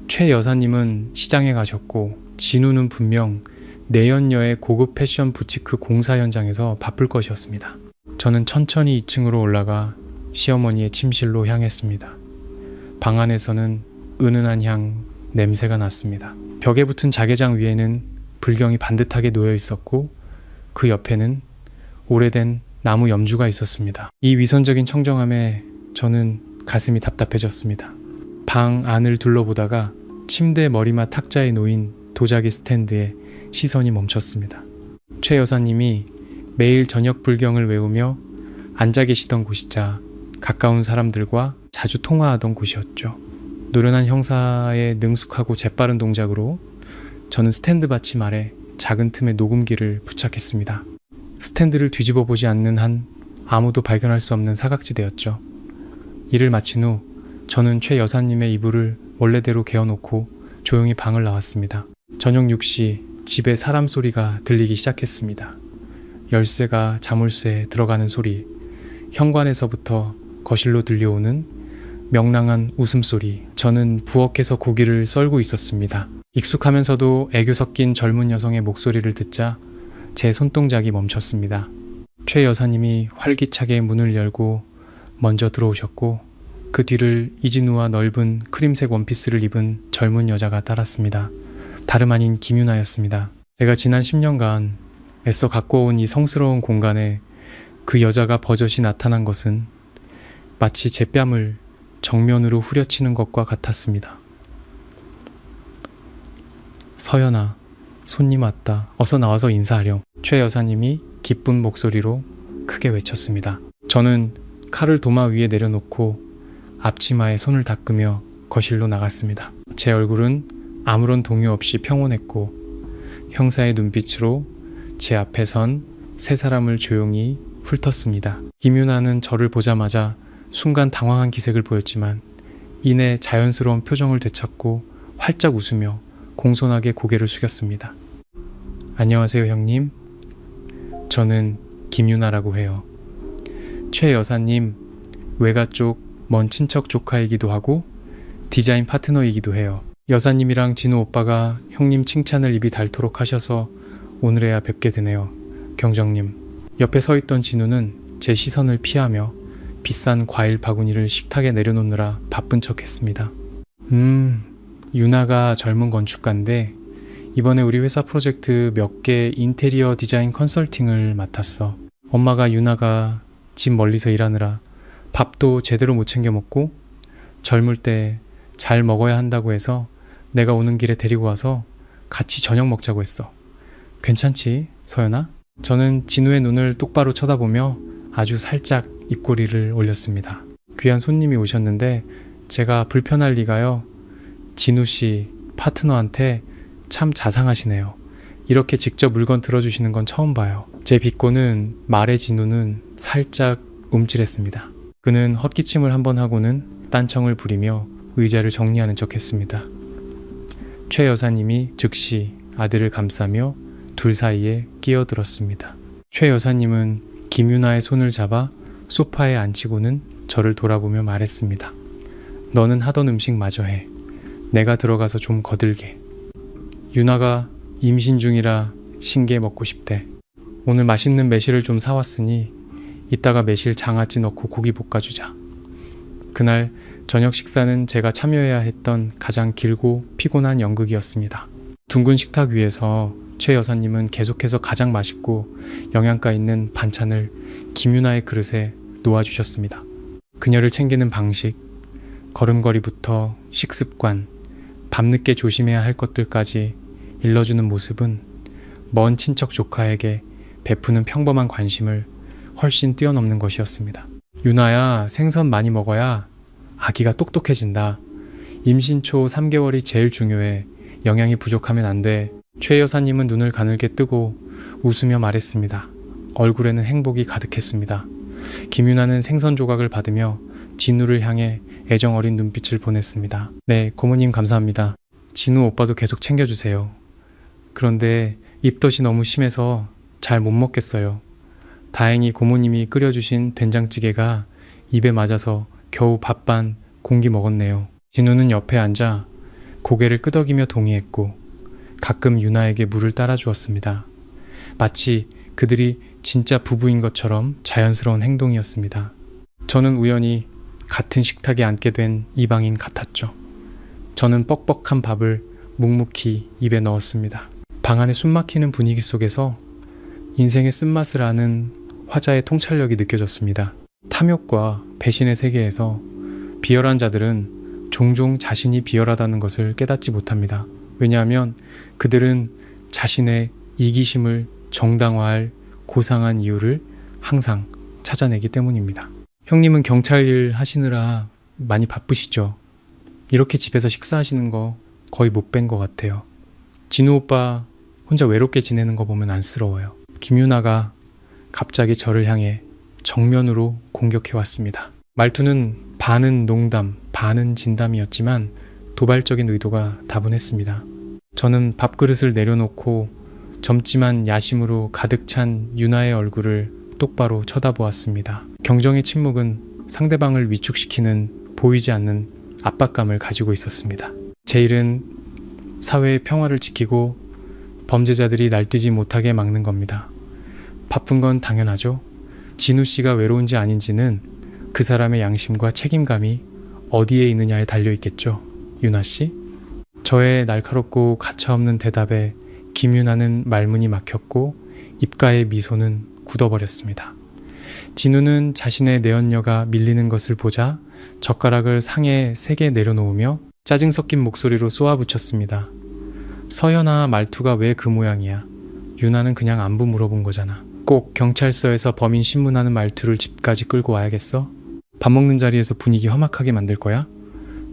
최 여사님은 시장에 가셨고 진우는 분명 내연녀의 고급 패션 부티크 공사 현장에서 바쁠 것이었습니다. 저는 천천히 2층으로 올라가 시어머니의 침실로 향했습니다. 방 안에서는 은은한 향, 냄새가 났습니다. 벽에 붙은 자개장 위에는 불경이 반듯하게 놓여 있었고 그 옆에는 오래된 나무 염주가 있었습니다. 이 위선적인 청정함에 저는 가슴이 답답해졌습니다. 방 안을 둘러보다가 침대 머리맡 탁자에 놓인 도자기 스탠드에 시선이 멈췄습니다. 최 여사님이 매일 저녁 불경을 외우며 앉아 계시던 곳이자 가까운 사람들과 자주 통화하던 곳이었죠. 노련한 형사의 능숙하고 재빠른 동작으로 저는 스탠드 받침 아래 작은 틈에 녹음기를 부착했습니다. 스탠드를 뒤집어 보지 않는 한 아무도 발견할 수 없는 사각지대였죠. 일을 마친 후 저는 최 여사님의 이불을 원래대로 개어놓고 조용히 방을 나왔습니다. 저녁 6시 집에 사람 소리가 들리기 시작했습니다. 열쇠가 자물쇠에 들어가는 소리, 현관에서부터 거실로 들려오는 명랑한 웃음소리. 저는 부엌에서 고기를 썰고 있었습니다. 익숙하면서도 애교 섞인 젊은 여성의 목소리를 듣자 제 손동작이 멈췄습니다. 최 여사님이 활기차게 문을 열고 먼저 들어오셨고 그 뒤를 이진우와 넓은 크림색 원피스를 입은 젊은 여자가 따랐습니다. 다름 아닌 김유나였습니다. 제가 지난 10년간 애써 가꿔온 이 성스러운 공간에 그 여자가 버젓이 나타난 것은 마치 제 뺨을 정면으로 후려치는 것과 같았습니다. 서연아, 손님 왔다. 어서 나와서 인사하렴. 최 여사님이 기쁜 목소리로 크게 외쳤습니다. 저는 칼을 도마 위에 내려놓고 앞치마에 손을 닦으며 거실로 나갔습니다. 제 얼굴은 아무런 동요 없이 평온했고 형사의 눈빛으로 제 앞에 선 세 사람을 조용히 훑었습니다. 김유나는 저를 보자마자 순간 당황한 기색을 보였지만 이내 자연스러운 표정을 되찾고 활짝 웃으며 공손하게 고개를 숙였습니다. 안녕하세요, 형님. 저는 김유나라고 해요. 최 여사님 외가 쪽 먼 친척 조카이기도 하고 디자인 파트너이기도 해요. 여사님이랑 진우 오빠가 형님 칭찬을 입이 닳도록 하셔서 오늘에야 뵙게 되네요. 경정님. 옆에 서 있던 진우는 제 시선을 피하며 비싼 과일 바구니를 식탁에 내려놓느라 바쁜 척 했습니다. 유나가 젊은 건축가인데 이번에 우리 회사 프로젝트 몇 개 인테리어 디자인 컨설팅을 맡았어. 엄마가 유나가 집 멀리서 일하느라 밥도 제대로 못 챙겨 먹고 젊을 때 잘 먹어야 한다고 해서 내가 오는 길에 데리고 와서 같이 저녁 먹자고 했어. 괜찮지, 서연아? 저는 진우의 눈을 똑바로 쳐다보며 아주 살짝 입꼬리를 올렸습니다. 귀한 손님이 오셨는데 제가 불편할 리가요. 진우 씨 파트너한테 참 자상하시네요. 이렇게 직접 물건 들어주시는 건 처음 봐요. 제 비꼬는 말의 진우는 살짝 움찔했습니다. 그는 헛기침을 한번 하고는 딴청을 부리며 의자를 정리하는 척했습니다. 최 여사님이 즉시 아들을 감싸며 둘 사이에 끼어들었습니다. 최 여사님은 김유나의 손을 잡아 소파에 앉히고는 저를 돌아보며 말했습니다. 너는 하던 음식 마저 해. 내가 들어가서 좀 거들게. 유나가 임신 중이라 신게 먹고 싶대. 오늘 맛있는 매실을 좀 사왔으니 이따가 매실 장아찌 넣고 고기 볶아주자. 그날 저녁 식사는 제가 참여해야 했던 가장 길고 피곤한 연극이었습니다. 둥근 식탁 위에서 최 여사님은 계속해서 가장 맛있고 영양가 있는 반찬을 김유나의 그릇에 놓아주셨습니다. 그녀를 챙기는 방식, 걸음걸이부터 식습관, 밤늦게 조심해야 할 것들까지 일러주는 모습은 먼 친척 조카에게 베푸는 평범한 관심을 훨씬 뛰어넘는 것이었습니다. 유나야, 생선 많이 먹어야 아기가 똑똑해진다. 임신 초 3개월이 제일 중요해. 영양이 부족하면 안 돼. 최 여사님은 눈을 가늘게 뜨고 웃으며 말했습니다. 얼굴에는 행복이 가득했습니다. 김유나는 생선 조각을 받으며 진우를 향해 애정 어린 눈빛을 보냈습니다. 네, 고모님 감사합니다. 진우 오빠도 계속 챙겨주세요. 그런데 입덧이 너무 심해서 잘 못 먹겠어요. 다행히 고모님이 끓여주신 된장찌개가 입에 맞아서 겨우 밥반 공기 먹었네요. 진우는 옆에 앉아 고개를 끄덕이며 동의했고 가끔 유나에게 물을 따라 주었습니다. 마치 그들이 진짜 부부인 것처럼 자연스러운 행동이었습니다. 저는 우연히 같은 식탁에 앉게 된 이방인 같았죠. 저는 뻑뻑한 밥을 묵묵히 입에 넣었습니다. 방 안에 숨막히는 분위기 속에서 인생의 쓴맛을 아는 화자의 통찰력이 느껴졌습니다. 탐욕과 배신의 세계에서 비열한 자들은 종종 자신이 비열하다는 것을 깨닫지 못합니다. 왜냐하면 그들은 자신의 이기심을 정당화할 고상한 이유를 항상 찾아내기 때문입니다. 형님은 경찰 일 하시느라 많이 바쁘시죠? 이렇게 집에서 식사하시는 거 거의 못 뵌 것 같아요. 진우 오빠 혼자 외롭게 지내는 거 보면 안쓰러워요. 김유나가 갑자기 저를 향해 정면으로 공격해 왔습니다. 말투는 반은 농담, 반은 진담이었지만 도발적인 의도가 다분했습니다. 저는 밥그릇을 내려놓고 젊지만 야심으로 가득 찬 유나의 얼굴을 똑바로 쳐다보았습니다. 경정의 침묵은 상대방을 위축시키는 보이지 않는 압박감을 가지고 있었습니다. 제 일은 사회의 평화를 지키고 범죄자들이 날뛰지 못하게 막는 겁니다. 바쁜 건 당연하죠. 진우 씨가 외로운지 아닌지는 그 사람의 양심과 책임감이 어디에 있느냐에 달려 있겠죠. 유나 씨? 저의 날카롭고 가차없는 대답에 김유나는 말문이 막혔고 입가의 미소는 굳어버렸습니다. 진우는 자신의 내연녀가 밀리는 것을 보자 젓가락을 상에 세게 내려놓으며 짜증 섞인 목소리로 쏘아붙였습니다. 서연아, 말투가 왜 그 모양이야? 유나는 그냥 안부 물어본 거잖아. 꼭 경찰서에서 범인 신문하는 말투를 집까지 끌고 와야겠어? 밥 먹는 자리에서 분위기 험악하게 만들 거야?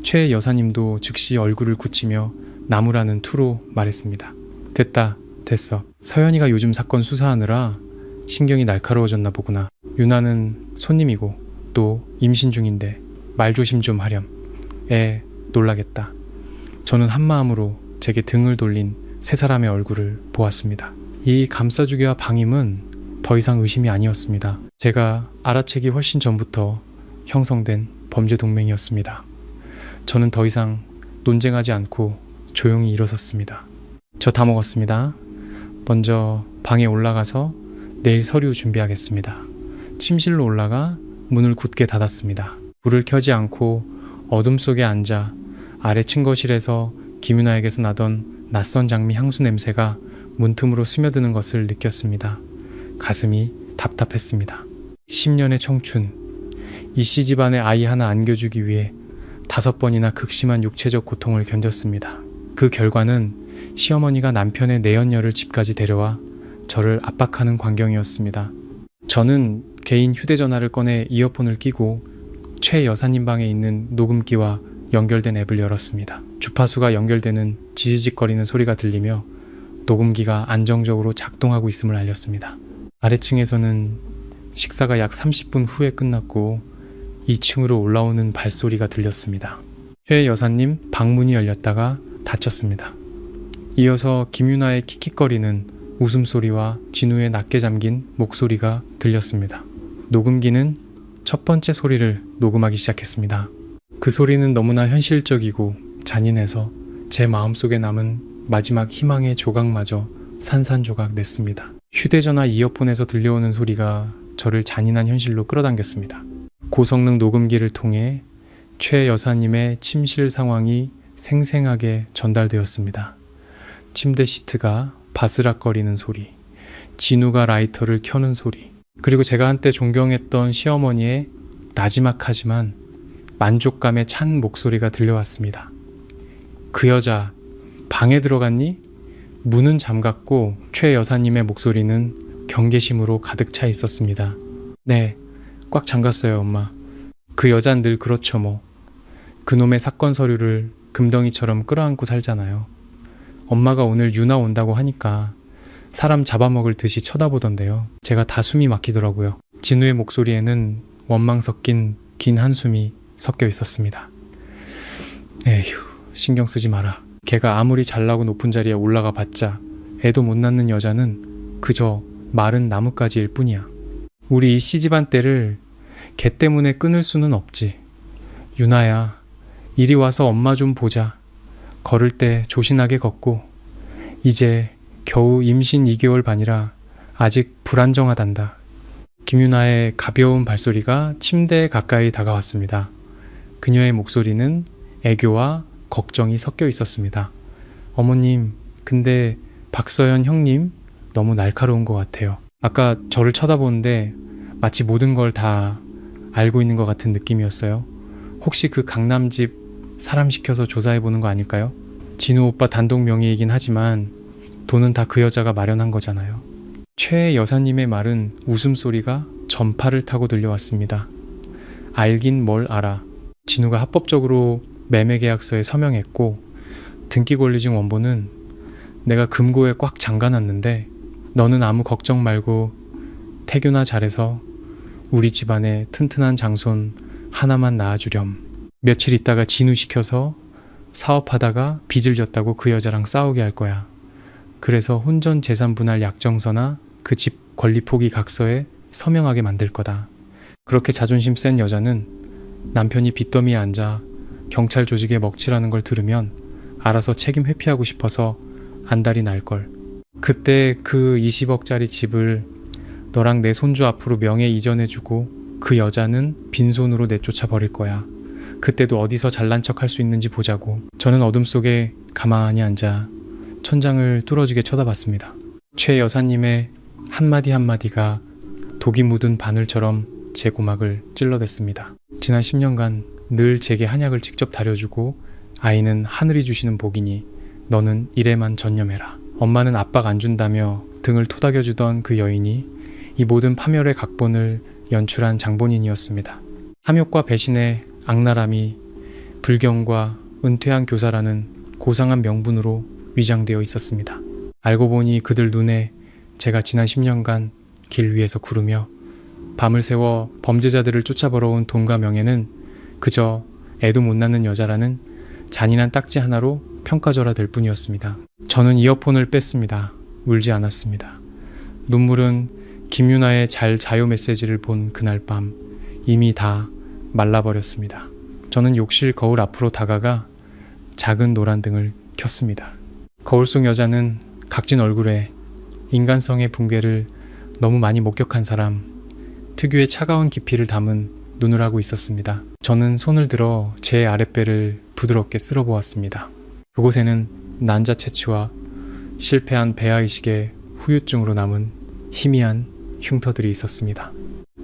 최 여사님도 즉시 얼굴을 굳히며 나무라는 투로 말했습니다. 됐다, 됐어. 서연이가 요즘 사건 수사하느라 신경이 날카로워졌나 보구나. 유나는 손님이고 또 임신 중인데 말 조심 좀 하렴. 놀라겠다. 저는 한마음으로 제게 등을 돌린 세 사람의 얼굴을 보았습니다. 이 감싸주기와 방임은 더 이상 의심이 아니었습니다. 제가 알아채기 훨씬 전부터 형성된 범죄 동맹이었습니다. 저는 더 이상 논쟁하지 않고 조용히 일어섰습니다. 저 다 먹었습니다. 먼저 방에 올라가서 내일 서류 준비하겠습니다. 침실로 올라가 문을 굳게 닫았습니다. 불을 켜지 않고 어둠 속에 앉아 아래 침거실에서 김유나에게서 나던 낯선 장미 향수 냄새가 문틈으로 스며드는 것을 느꼈습니다. 가슴이 답답했습니다. 10년의 청춘, 이씨 집안에 아이 하나 안겨주기 위해 5번이나 극심한 육체적 고통을 견뎠습니다. 그 결과는 시어머니가 남편의 내연녀를 집까지 데려와 저를 압박하는 광경이었습니다. 저는 개인 휴대전화를 꺼내 이어폰을 끼고 최 여사님 방에 있는 녹음기와 연결된 앱을 열었습니다. 주파수가 연결되는 지지직거리는 소리가 들리며 녹음기가 안정적으로 작동하고 있음을 알렸습니다. 아래층에서는 식사가 약 30분 후에 끝났고 2층으로 올라오는 발소리가 들렸습니다. 최 여사님 방문이 열렸다가 닫혔습니다. 이어서 김유나의 킥킥거리는 웃음소리와 진우의 낮게 잠긴 목소리가 들렸습니다. 녹음기는 첫 번째 소리를 녹음하기 시작했습니다. 그 소리는 너무나 현실적이고 잔인해서 제 마음속에 남은 마지막 희망의 조각마저 산산조각 냈습니다. 휴대전화 이어폰에서 들려오는 소리가 저를 잔인한 현실로 끌어당겼습니다. 고성능 녹음기를 통해 최 여사님의 침실 상황이 생생하게 전달되었습니다. 침대 시트가 바스락거리는 소리, 진우가 라이터를 켜는 소리, 그리고 제가 한때 존경했던 시어머니의 나지막하지만 만족감에 찬 목소리가 들려왔습니다. 그 여자 방에 들어갔니? 문은 잠갔고 최 여사님의 목소리는 경계심으로 가득 차 있었습니다. 네, 꽉 잠갔어요, 엄마. 그 여잔 늘 그렇죠 뭐. 그놈의 사건 서류를 금덩이처럼 끌어안고 살잖아요. 엄마가 오늘 유나 온다고 하니까 사람 잡아먹을 듯이 쳐다보던데요. 제가 다 숨이 막히더라고요. 진우의 목소리에는 원망 섞인 긴 한숨이 섞여 있었습니다. 에휴, 신경 쓰지 마라. 걔가 아무리 잘나고 높은 자리에 올라가 봤자 애도 못 낳는 여자는 그저 마른 나뭇가지일 뿐이야. 우리 이 씨집안 때를 걔 때문에 끊을 수는 없지. 유나야, 이리 와서 엄마 좀 보자. 걸을 때 조신하게 걷고 이제 겨우 임신 2개월 반이라 아직 불안정하단다. 김유나의 가벼운 발소리가 침대에 가까이 다가왔습니다. 그녀의 목소리는 애교와 걱정이 섞여 있었습니다. 어머님, 근데 박서연 형님 너무 날카로운 것 같아요. 아까 저를 쳐다보는데 마치 모든 걸 다 알고 있는 것 같은 느낌이었어요. 혹시 그 강남집 사람 시켜서 조사해보는 거 아닐까요? 진우 오빠 단독 명의이긴 하지만 돈은 다 그 여자가 마련한 거잖아요. 최 여사님의 말은 웃음소리가 전파를 타고 들려왔습니다. 알긴 뭘 알아. 진우가 합법적으로 매매계약서에 서명했고 등기권리증 원본은 내가 금고에 꽉 잠가놨는데 너는 아무 걱정 말고 태교나 잘해서 우리 집안에 튼튼한 장손 하나만 낳아주렴. 며칠 있다가 진우 시켜서 사업하다가 빚을 졌다고 그 여자랑 싸우게 할 거야. 그래서 혼전 재산 분할 약정서나 그 집 권리 포기 각서에 서명하게 만들 거다. 그렇게 자존심 센 여자는 남편이 빚더미에 앉아 경찰 조직에 먹칠하는 걸 들으면 알아서 책임 회피하고 싶어서 안달이 날걸. 그때 그 20억짜리 집을 너랑 내 손주 앞으로 명예 이전해주고 그 여자는 빈손으로 내쫓아 버릴 거야. 그때도 어디서 잘난 척 할 수 있는지 보자고. 저는 어둠 속에 가만히 앉아 천장을 뚫어지게 쳐다봤습니다. 최 여사님의 한마디 한마디가 독이 묻은 바늘처럼 제 고막을 찔러댔습니다. 지난 10년간 늘 제게 한약을 직접 다려주고 아이는 하늘이 주시는 복이니 너는 일에만 전념해라. 엄마는 압박 안 준다며 등을 토닥여주던 그 여인이 이 모든 파멸의 각본을 연출한 장본인이었습니다. 탐욕과 배신의 악랄함이 불경과 은퇴한 교사라는 고상한 명분으로 위장되어 있었습니다. 알고 보니 그들 눈에 제가 지난 10년간 길 위에서 구르며 밤을 새워 범죄자들을 쫓아 벌어온 돈과 명예는 그저 애도 못 낳는 여자라는 잔인한 딱지 하나로 평가절하될 뿐이었습니다. 저는 이어폰을 뺐습니다. 울지 않았습니다. 눈물은 김유나의 자요 메시지를 본 그날 밤 이미 다 말라버렸습니다. 저는 욕실 거울 앞으로 다가가 작은 노란 등을 켰습니다. 거울 속 여자는 각진 얼굴에 인간성의 붕괴를 너무 많이 목격한 사람, 특유의 차가운 깊이를 담은 눈을 하고 있었습니다. 저는 손을 들어 제 아랫배를 부드럽게 쓸어보았습니다. 그곳에는 난자 채취와 실패한 배아의식의 후유증으로 남은 희미한 흉터들이 있었습니다.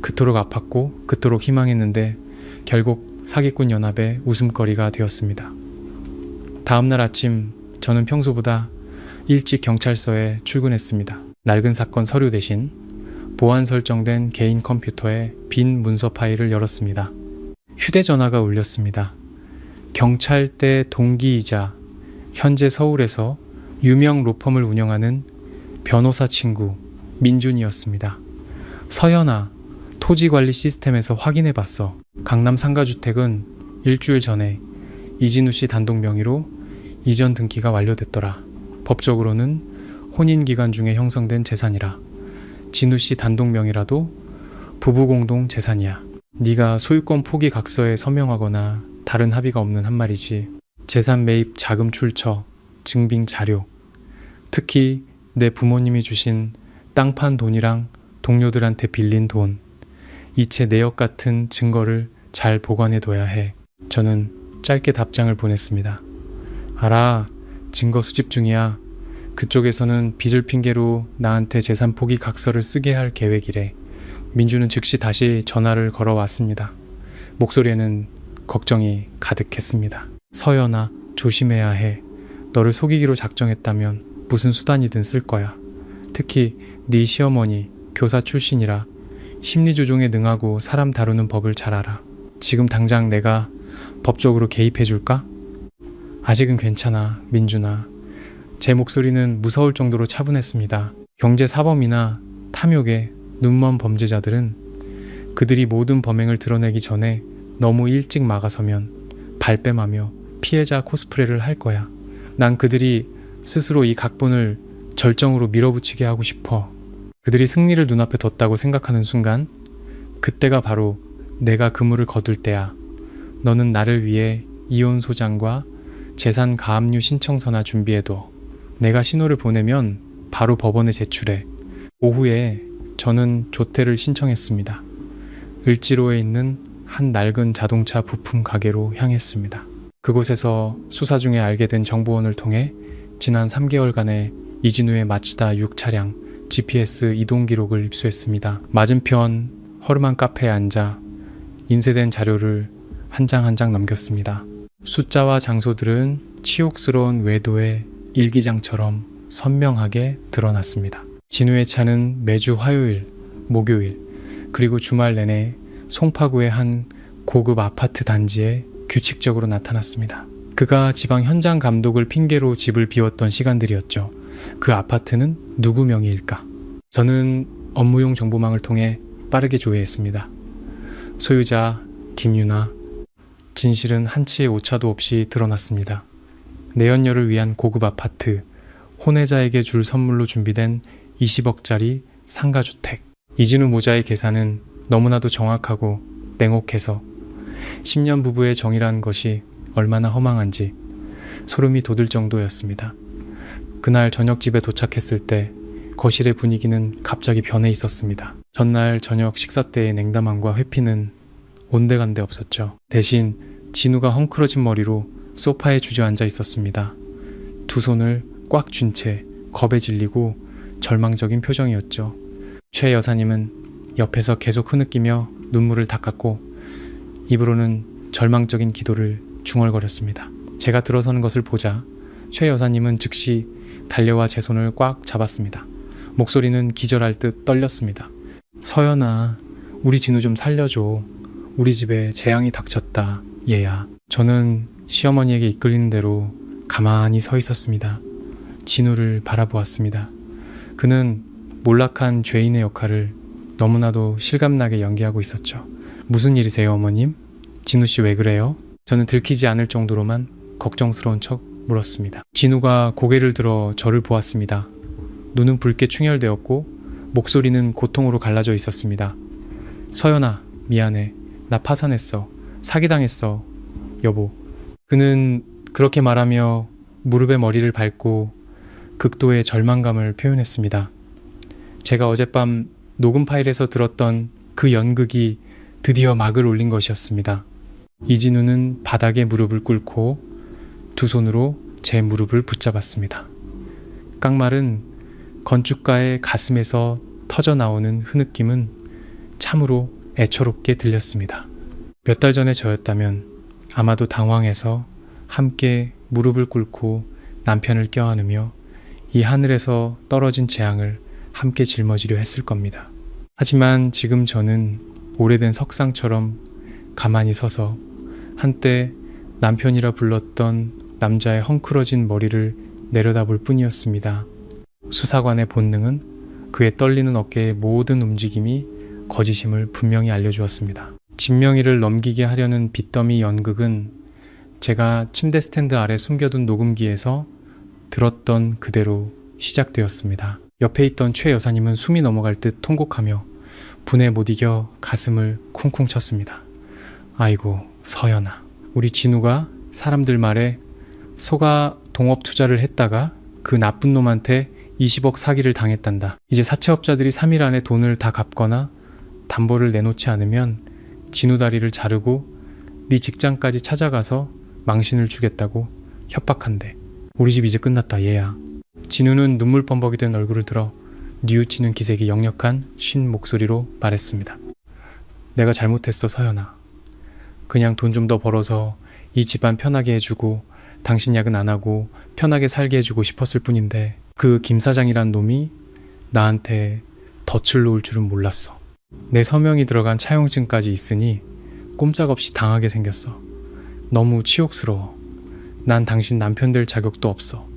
그토록 아팠고 그토록 희망했는데 결국 사기꾼 연합의 웃음거리가 되었습니다. 다음날 아침 저는 평소보다 일찍 경찰서에 출근했습니다. 낡은 사건 서류 대신 보안 설정된 개인 컴퓨터에 빈 문서 파일을 열었습니다. 휴대전화가 울렸습니다. 경찰대 동기이자 현재 서울에서 유명 로펌을 운영하는 변호사 친구 민준이었습니다. 서연아, 토지관리 시스템에서 확인해봤어. 강남 상가주택은 일주일 전에 이진우 씨 단독 명의로 이전 등기가 완료됐더라. 법적으로는 혼인 기간 중에 형성된 재산이라. 진우 씨 단독 명의라도 부부 공동 재산이야. 네가 소유권 포기 각서에 서명하거나 다른 합의가 없는 한 말이지. 재산 매입 자금 출처, 증빙 자료, 특히 내 부모님이 주신 땅 판 돈이랑 동료들한테 빌린 돈, 이체 내역 같은 증거를 잘 보관해둬야 해. 저는 짧게 답장을 보냈습니다. 알아, 증거 수집 중이야. 그쪽에서는 빚을 핑계로 나한테 재산 포기 각서를 쓰게 할 계획이래. 민주는 즉시 다시 전화를 걸어왔습니다. 목소리에는 걱정이 가득했습니다. 서연아, 조심해야 해. 너를 속이기로 작정했다면 무슨 수단이든 쓸 거야. 특히 네 시어머니 교사 출신이라 심리조종에 능하고 사람 다루는 법을 잘 알아. 지금 당장 내가 법적으로 개입해 줄까? 아직은 괜찮아, 민준아. 제 목소리는 무서울 정도로 차분했습니다. 경제사범이나 탐욕에 눈먼 범죄자들은 그들이 모든 범행을 드러내기 전에 너무 일찍 막아서면 발뺌하며 피해자 코스프레를 할 거야. 난 그들이 스스로 이 각본을 절정으로 밀어붙이게 하고 싶어. 그들이 승리를 눈앞에 뒀다고 생각하는 순간 그때가 바로 내가 그물을 거둘 때야. 너는 나를 위해 이혼 소장과 재산 가압류 신청서나 준비해둬. 내가 신호를 보내면 바로 법원에 제출해. 오후에 저는 조퇴를 신청했습니다. 을지로에 있는 한 낡은 자동차 부품 가게로 향했습니다. 그곳에서 수사 중에 알게 된 정보원을 통해 지난 3개월간의 이진우의 마츠다 6 차량 GPS 이동 기록을 입수했습니다. 맞은편 허름한 카페에 앉아 인쇄된 자료를 한 장 한 장 넘겼습니다. 숫자와 장소들은 치욕스러운 외도의 일기장처럼 선명하게 드러났습니다. 진우의 차는 매주 화요일, 목요일, 그리고 주말 내내 송파구의 한 고급 아파트 단지에 규칙적으로 나타났습니다. 그가 지방 현장 감독을 핑계로 집을 비웠던 시간들이었죠. 그 아파트는 누구 명의일까? 저는 업무용 정보망을 통해 빠르게 조회했습니다. 소유자 김유나. 진실은 한치의 오차도 없이 드러났습니다. 내연녀를 위한 고급 아파트, 혼외자에게 줄 선물로 준비된 20억짜리 상가주택. 이진우 모자의 계산은 너무나도 정확하고 냉혹해서 10년 부부의 정이라는 것이 얼마나 허망한지 소름이 돋을 정도였습니다. 그날 저녁 집에 도착했을 때 거실의 분위기는 갑자기 변해 있었습니다. 전날 저녁 식사 때의 냉담함과 회피는 온데간데 없었죠. 대신 진우가 헝클어진 머리로 소파에 주저앉아 있었습니다. 두 손을 꽉 쥔 채 겁에 질리고 절망적인 표정이었죠. 최 여사님은 옆에서 계속 흐느끼며 눈물을 닦았고 입으로는 절망적인 기도를 중얼거렸습니다. 제가 들어서는 것을 보자 최 여사님은 즉시 달려와 제 손을 꽉 잡았습니다. 목소리는 기절할 듯 떨렸습니다. 서연아, 우리 진우 좀 살려줘. 우리 집에 재앙이 닥쳤다, 얘야. 저는 시어머니에게 이끌리는 대로 가만히 서 있었습니다. 진우를 바라보았습니다. 그는 몰락한 죄인의 역할을 너무나도 실감나게 연기하고 있었죠. 무슨 일이세요, 어머님? 진우 씨 왜 그래요? 저는 들키지 않을 정도로만 걱정스러운 척 물었습니다. 진우가 고개를 들어 저를 보았습니다. 눈은 붉게 충혈되었고 목소리는 고통으로 갈라져 있었습니다. 서연아, 미안해. 나 파산했어. 사기당했어. 여보. 그는 그렇게 말하며 무릎에 머리를 밟고 극도의 절망감을 표현했습니다. 제가 어젯밤 녹음 파일에서 들었던 그 연극이 드디어 막을 올린 것이었습니다. 이진우는 바닥에 무릎을 꿇고 두 손으로 제 무릎을 붙잡았습니다. 깡말은 건축가의 가슴에서 터져나오는 흐느낌은 참으로 애처롭게 들렸습니다. 몇 달 전에 저였다면 아마도 당황해서 함께 무릎을 꿇고 남편을 껴안으며 이 하늘에서 떨어진 재앙을 함께 짊어지려 했을 겁니다. 하지만 지금 저는 오래된 석상처럼 가만히 서서 한때 남편이라 불렀던 남자의 헝클어진 머리를 내려다볼 뿐이었습니다. 수사관의 본능은 그의 떨리는 어깨의 모든 움직임이 거짓임을 분명히 알려주었습니다. 진명이를 넘기게 하려는 빚더미 연극은 제가 침대 스탠드 아래 숨겨둔 녹음기에서 들었던 그대로 시작되었습니다. 옆에 있던 최 여사님은 숨이 넘어갈 듯 통곡하며 분에 못 이겨 가슴을 쿵쿵 쳤습니다. 아이고 서연아, 우리 진우가 사람들 말에 소가 동업 투자를 했다가 그 나쁜 놈한테 20억 사기를 당했단다. 이제 사채업자들이 3일 안에 돈을 다 갚거나 담보를 내놓지 않으면 진우 다리를 자르고 네 직장까지 찾아가서 망신을 주겠다고 협박한대. 우리 집 이제 끝났다 얘야. 진우는 눈물 범벅이 된 얼굴을 들어 뉘우치는 기색이 역력한 쉰 목소리로 말했습니다. 내가 잘못했어 서연아. 그냥 돈 좀 더 벌어서 이 집안 편하게 해주고 당신 야근 안 하고 편하게 살게 해주고 싶었을 뿐인데 그 김 사장이란 놈이 나한테 덫을 놓을 줄은 몰랐어. 내 서명이 들어간 차용증까지 있으니 꼼짝없이 당하게 생겼어. 너무 치욕스러워. 난 당신 남편 될 자격도 없어.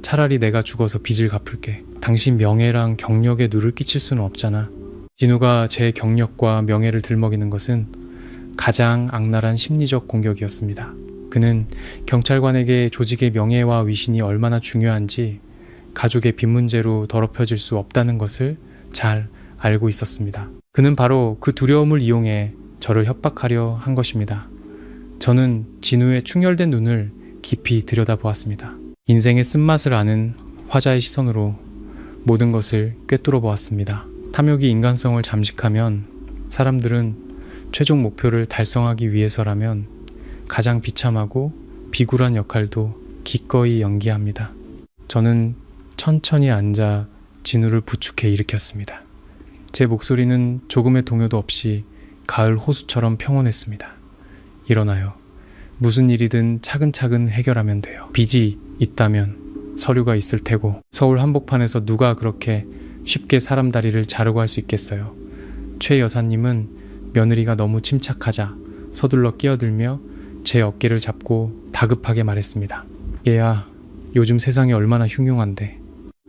차라리 내가 죽어서 빚을 갚을게. 당신 명예랑 경력에 누를 끼칠 수는 없잖아. 진우가 제 경력과 명예를 들먹이는 것은 가장 악랄한 심리적 공격이었습니다. 그는 경찰관에게 조직의 명예와 위신이 얼마나 중요한지 가족의 빚 문제로 더럽혀질 수 없다는 것을 잘 알고 있었습니다. 그는 바로 그 두려움을 이용해 저를 협박하려 한 것입니다. 저는 진우의 충혈된 눈을 깊이 들여다보았습니다. 인생의 쓴맛을 아는 화자의 시선으로 모든 것을 꿰뚫어 보았습니다. 탐욕이 인간성을 잠식하면 사람들은 최종 목표를 달성하기 위해서라면 가장 비참하고 비굴한 역할도 기꺼이 연기합니다. 저는 천천히 앉아 진우를 부축해 일으켰습니다. 제 목소리는 조금의 동요도 없이 가을 호수처럼 평온했습니다. 일어나요. 무슨 일이든 차근차근 해결하면 돼요. 빚이 있다면 서류가 있을 테고 서울 한복판에서 누가 그렇게 쉽게 사람 다리를 자르고 할 수 있겠어요. 최 여사님은 며느리가 너무 침착하자 서둘러 끼어들며 제 어깨를 잡고 다급하게 말했습니다. 얘야, 요즘 세상이 얼마나 흉흉한데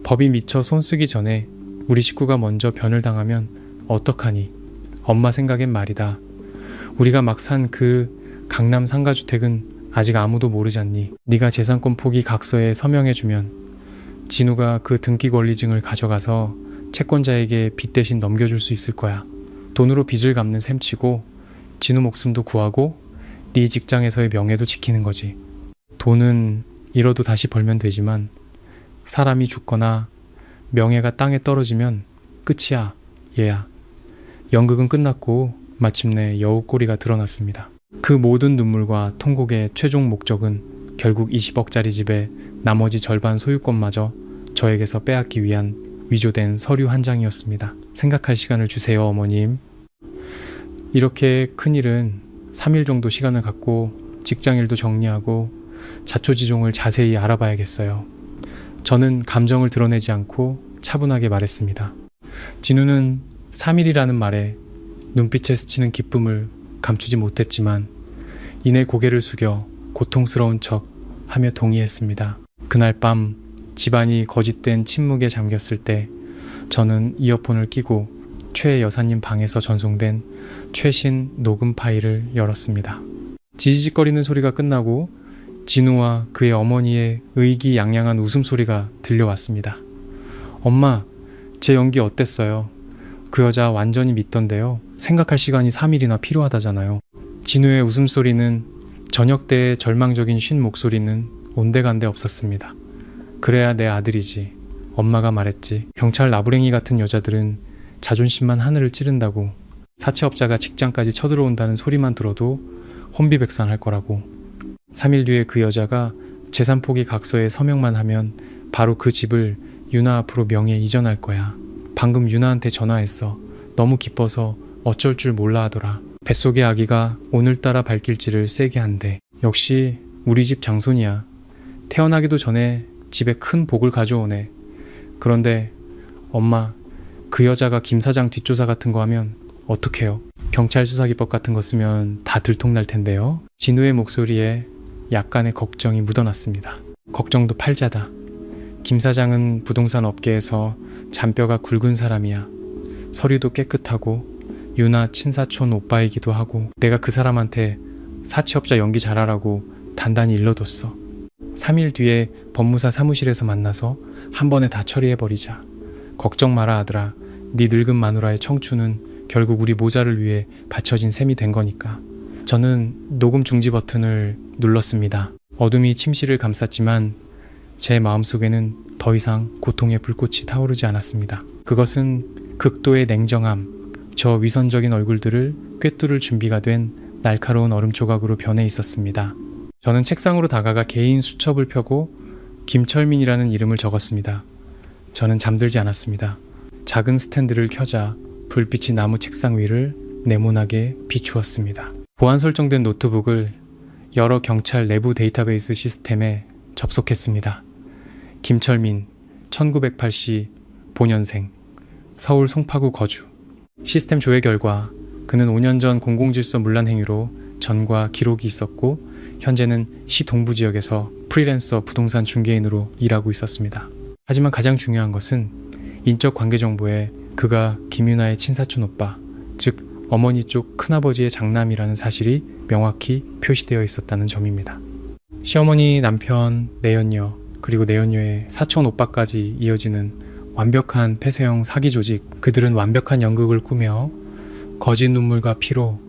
법이 미처 손쓰기 전에 우리 식구가 먼저 변을 당하면 어떡하니? 엄마 생각엔 말이다. 우리가 막 산 그 강남 상가주택은 아직 아무도 모르잖니. 네가 재산권 포기 각서에 서명해주면 진우가 그 등기 권리증을 가져가서 채권자에게 빚 대신 넘겨줄 수 있을 거야. 돈으로 빚을 갚는 셈치고 진우 목숨도 구하고 네 직장에서의 명예도 지키는 거지. 돈은 잃어도 다시 벌면 되지만 사람이 죽거나 명예가 땅에 떨어지면 끝이야, 얘야. 연극은 끝났고 마침내 여우꼬리가 드러났습니다. 그 모든 눈물과 통곡의 최종 목적은 결국 20억짜리 집의 나머지 절반 소유권마저 저에게서 빼앗기 위한 위조된 서류 한 장이었습니다. 생각할 시간을 주세요, 어머님. 이렇게 큰일은 3일 정도 시간을 갖고 직장일도 정리하고 자초지종을 자세히 알아봐야겠어요. 저는 감정을 드러내지 않고 차분하게 말했습니다. 진우는 3일이라는 말에 눈빛에 스치는 기쁨을 감추지 못했지만 이내 고개를 숙여 고통스러운 척 하며 동의했습니다. 그날 밤 집안이 거짓된 침묵에 잠겼을 때 저는 이어폰을 끼고 최 여사님 방에서 전송된 최신 녹음 파일을 열었습니다. 지지직거리는 소리가 끝나고 진우와 그의 어머니의 의기양양한 웃음소리가 들려왔습니다. 엄마, 제 연기 어땠어요? 그 여자 완전히 믿던데요. 생각할 시간이 3일이나 필요하다잖아요. 진우의 웃음소리는 저녁 때의 절망적인 쉰 목소리는 온데간데 없었습니다. 그래야 내 아들이지. 엄마가 말했지. 경찰 나부랭이 같은 여자들은 자존심만 하늘을 찌른다고. 사채업자가 직장까지 쳐들어온다는 소리만 들어도 혼비백산할 거라고. 3일 뒤에 그 여자가 재산 포기 각서에 서명만 하면 바로 그 집을 유나 앞으로 명예 이전할 거야. 방금 유나한테 전화했어. 너무 기뻐서 어쩔 줄 몰라 하더라. 뱃속의 아기가 오늘따라 발길질을 세게 한대. 역시 우리 집 장손이야. 태어나기도 전에 집에 큰 복을 가져오네. 그런데 엄마, 그 여자가 김 사장 뒷조사 같은 거 하면 어떡해요? 경찰 수사기법 같은 거 쓰면 다 들통날 텐데요. 진우의 목소리에 약간의 걱정이 묻어났습니다. 걱정도 팔자다. 김 사장은 부동산 업계에서 잔뼈가 굵은 사람이야. 서류도 깨끗하고 유나 친사촌 오빠이기도 하고 내가 그 사람한테 사채업자 연기 잘하라고 단단히 일러뒀어. 3일 뒤에 법무사 사무실에서 만나서 한 번에 다 처리해버리자. 걱정 마라 아들아. 네 늙은 마누라의 청춘은 결국 우리 모자를 위해 바쳐진 셈이 된 거니까. 저는 녹음 중지 버튼을 눌렀습니다. 어둠이 침실을 감쌌지만 제 마음속에는 더 이상 고통의 불꽃이 타오르지 않았습니다. 그것은 극도의 냉정함, 저 위선적인 얼굴들을 꿰뚫을 준비가 된 날카로운 얼음 조각으로 변해 있었습니다. 저는 책상으로 다가가 개인 수첩을 펴고 김철민이라는 이름을 적었습니다. 저는 잠들지 않았습니다. 작은 스탠드를 켜자 불빛이 나무 책상 위를 네모나게 비추었습니다. 보안 설정된 노트북을 여러 경찰 내부 데이터베이스 시스템에 접속했습니다. 김철민, 1980 본연생, 서울 송파구 거주. 시스템 조회 결과 그는 5년 전 공공질서 문란 행위로 전과 기록이 있었고 현재는 시 동부 지역에서 프리랜서 부동산 중개인으로 일하고 있었습니다. 하지만 가장 중요한 것은 인적 관계 정보에 그가 김유나의 친사촌 오빠, 즉 어머니 쪽 큰아버지의 장남이라는 사실이 명확히 표시되어 있었다는 점입니다. 시어머니, 남편, 내연녀, 그리고 내연녀의 사촌 오빠까지 이어지는 완벽한 폐쇄형 사기 조직. 그들은 완벽한 연극을 꾸며 거짓 눈물과 피로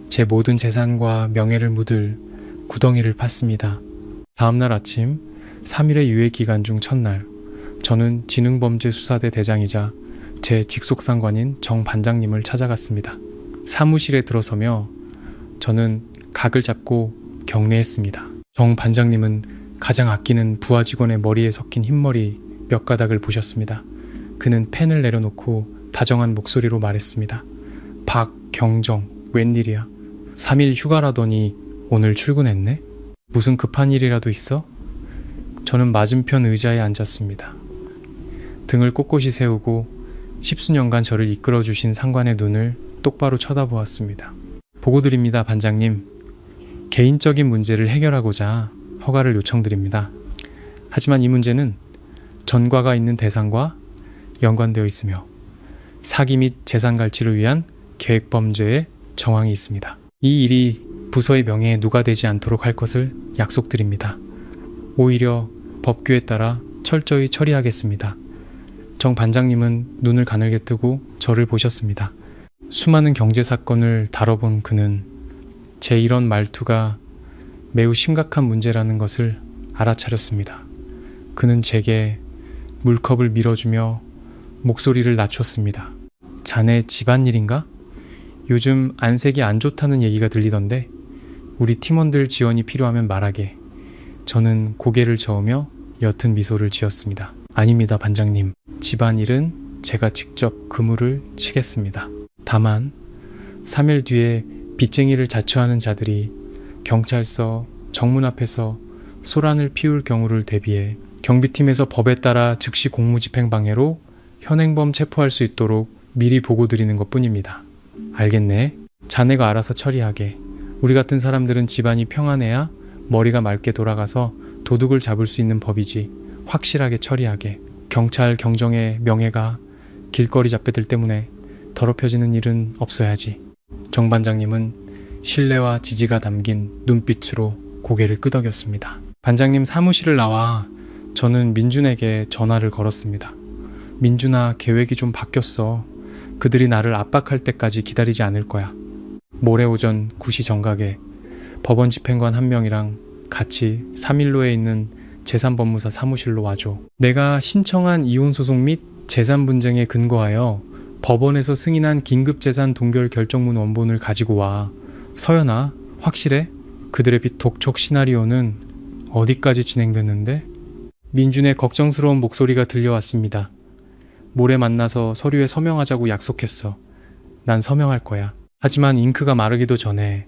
제 모든 재산과 명예를 묻을 구덩이를 팠습니다. 다음날 아침 3일의 유예 기간 중 첫날, 저는 지능범죄수사대 대장이자 제 직속상관인 정 반장님을 찾아갔습니다. 사무실에 들어서며 저는 각을 잡고 경례했습니다. 정 반장님은 가장 아끼는 부하 직원의 머리에 섞인 흰머리 몇 가닥을 보셨습니다. 그는 펜을 내려놓고 다정한 목소리로 말했습니다. 박경정, 웬일이야? 3일 휴가라더니 오늘 출근했네? 무슨 급한 일이라도 있어? 저는 맞은편 의자에 앉았습니다. 등을 꼿꼿이 세우고 10수년간 저를 이끌어주신 상관의 눈을 똑바로 쳐다보았습니다. 보고드립니다, 반장님. 개인적인 문제를 해결하고자 허가를 요청드립니다. 하지만 이 문제는 전과가 있는 대상과 연관되어 있으며 사기 및 재산 갈취를 위한 계획범죄의 정황이 있습니다. 이 일이 부서의 명예에 누가되지 않도록 할 것을 약속드립니다. 오히려 법규에 따라 철저히 처리하겠습니다. 정 반장님은 눈을 가늘게 뜨고 저를 보셨습니다. 수많은 경제사건을 다뤄본 그는 제 이런 말투가 매우 심각한 문제라는 것을 알아차렸습니다. 그는 제게 물컵을 밀어주며 목소리를 낮췄습니다. 자네 집안일인가? 요즘 안색이 안 좋다는 얘기가 들리던데 우리 팀원들 지원이 필요하면 말하게. 저는 고개를 저으며 옅은 미소를 지었습니다. 아닙니다, 반장님. 집안일은 제가 직접 그물을 치겠습니다. 다만 3일 뒤에 빚쟁이를 자처하는 자들이 경찰서 정문 앞에서 소란을 피울 경우를 대비해 경비팀에서 법에 따라 즉시 공무집행방해로 현행범 체포할 수 있도록 미리 보고드리는 것뿐입니다. 알겠네. 자네가 알아서 처리하게. 우리 같은 사람들은 집안이 평안해야 머리가 맑게 돌아가서 도둑을 잡을 수 있는 법이지. 확실하게 처리하게. 경찰 경정의 명예가 길거리 잡배들 때문에 더럽혀지는 일은 없어야지. 정 반장님은 신뢰와 지지가 담긴 눈빛으로 고개를 끄덕였습니다. 반장님 사무실을 나와 저는 민준에게 전화를 걸었습니다. 민준아, 계획이 좀 바뀌었어. 그들이 나를 압박할 때까지 기다리지 않을 거야. 모레 오전 9시 정각에 법원 집행관 한 명이랑 같이 3일로에 있는 재산법무사 사무실로 와줘. 내가 신청한 이혼소송 및 재산 분쟁에 근거하여 법원에서 승인한 긴급재산 동결 결정문 원본을 가지고 와. 서연아, 확실해? 그들의 빚 독촉 시나리오는 어디까지 진행됐는데? 민준의 걱정스러운 목소리가 들려왔습니다. 모레 만나서 서류에 서명하자고 약속했어. 난 서명할 거야. 하지만 잉크가 마르기도 전에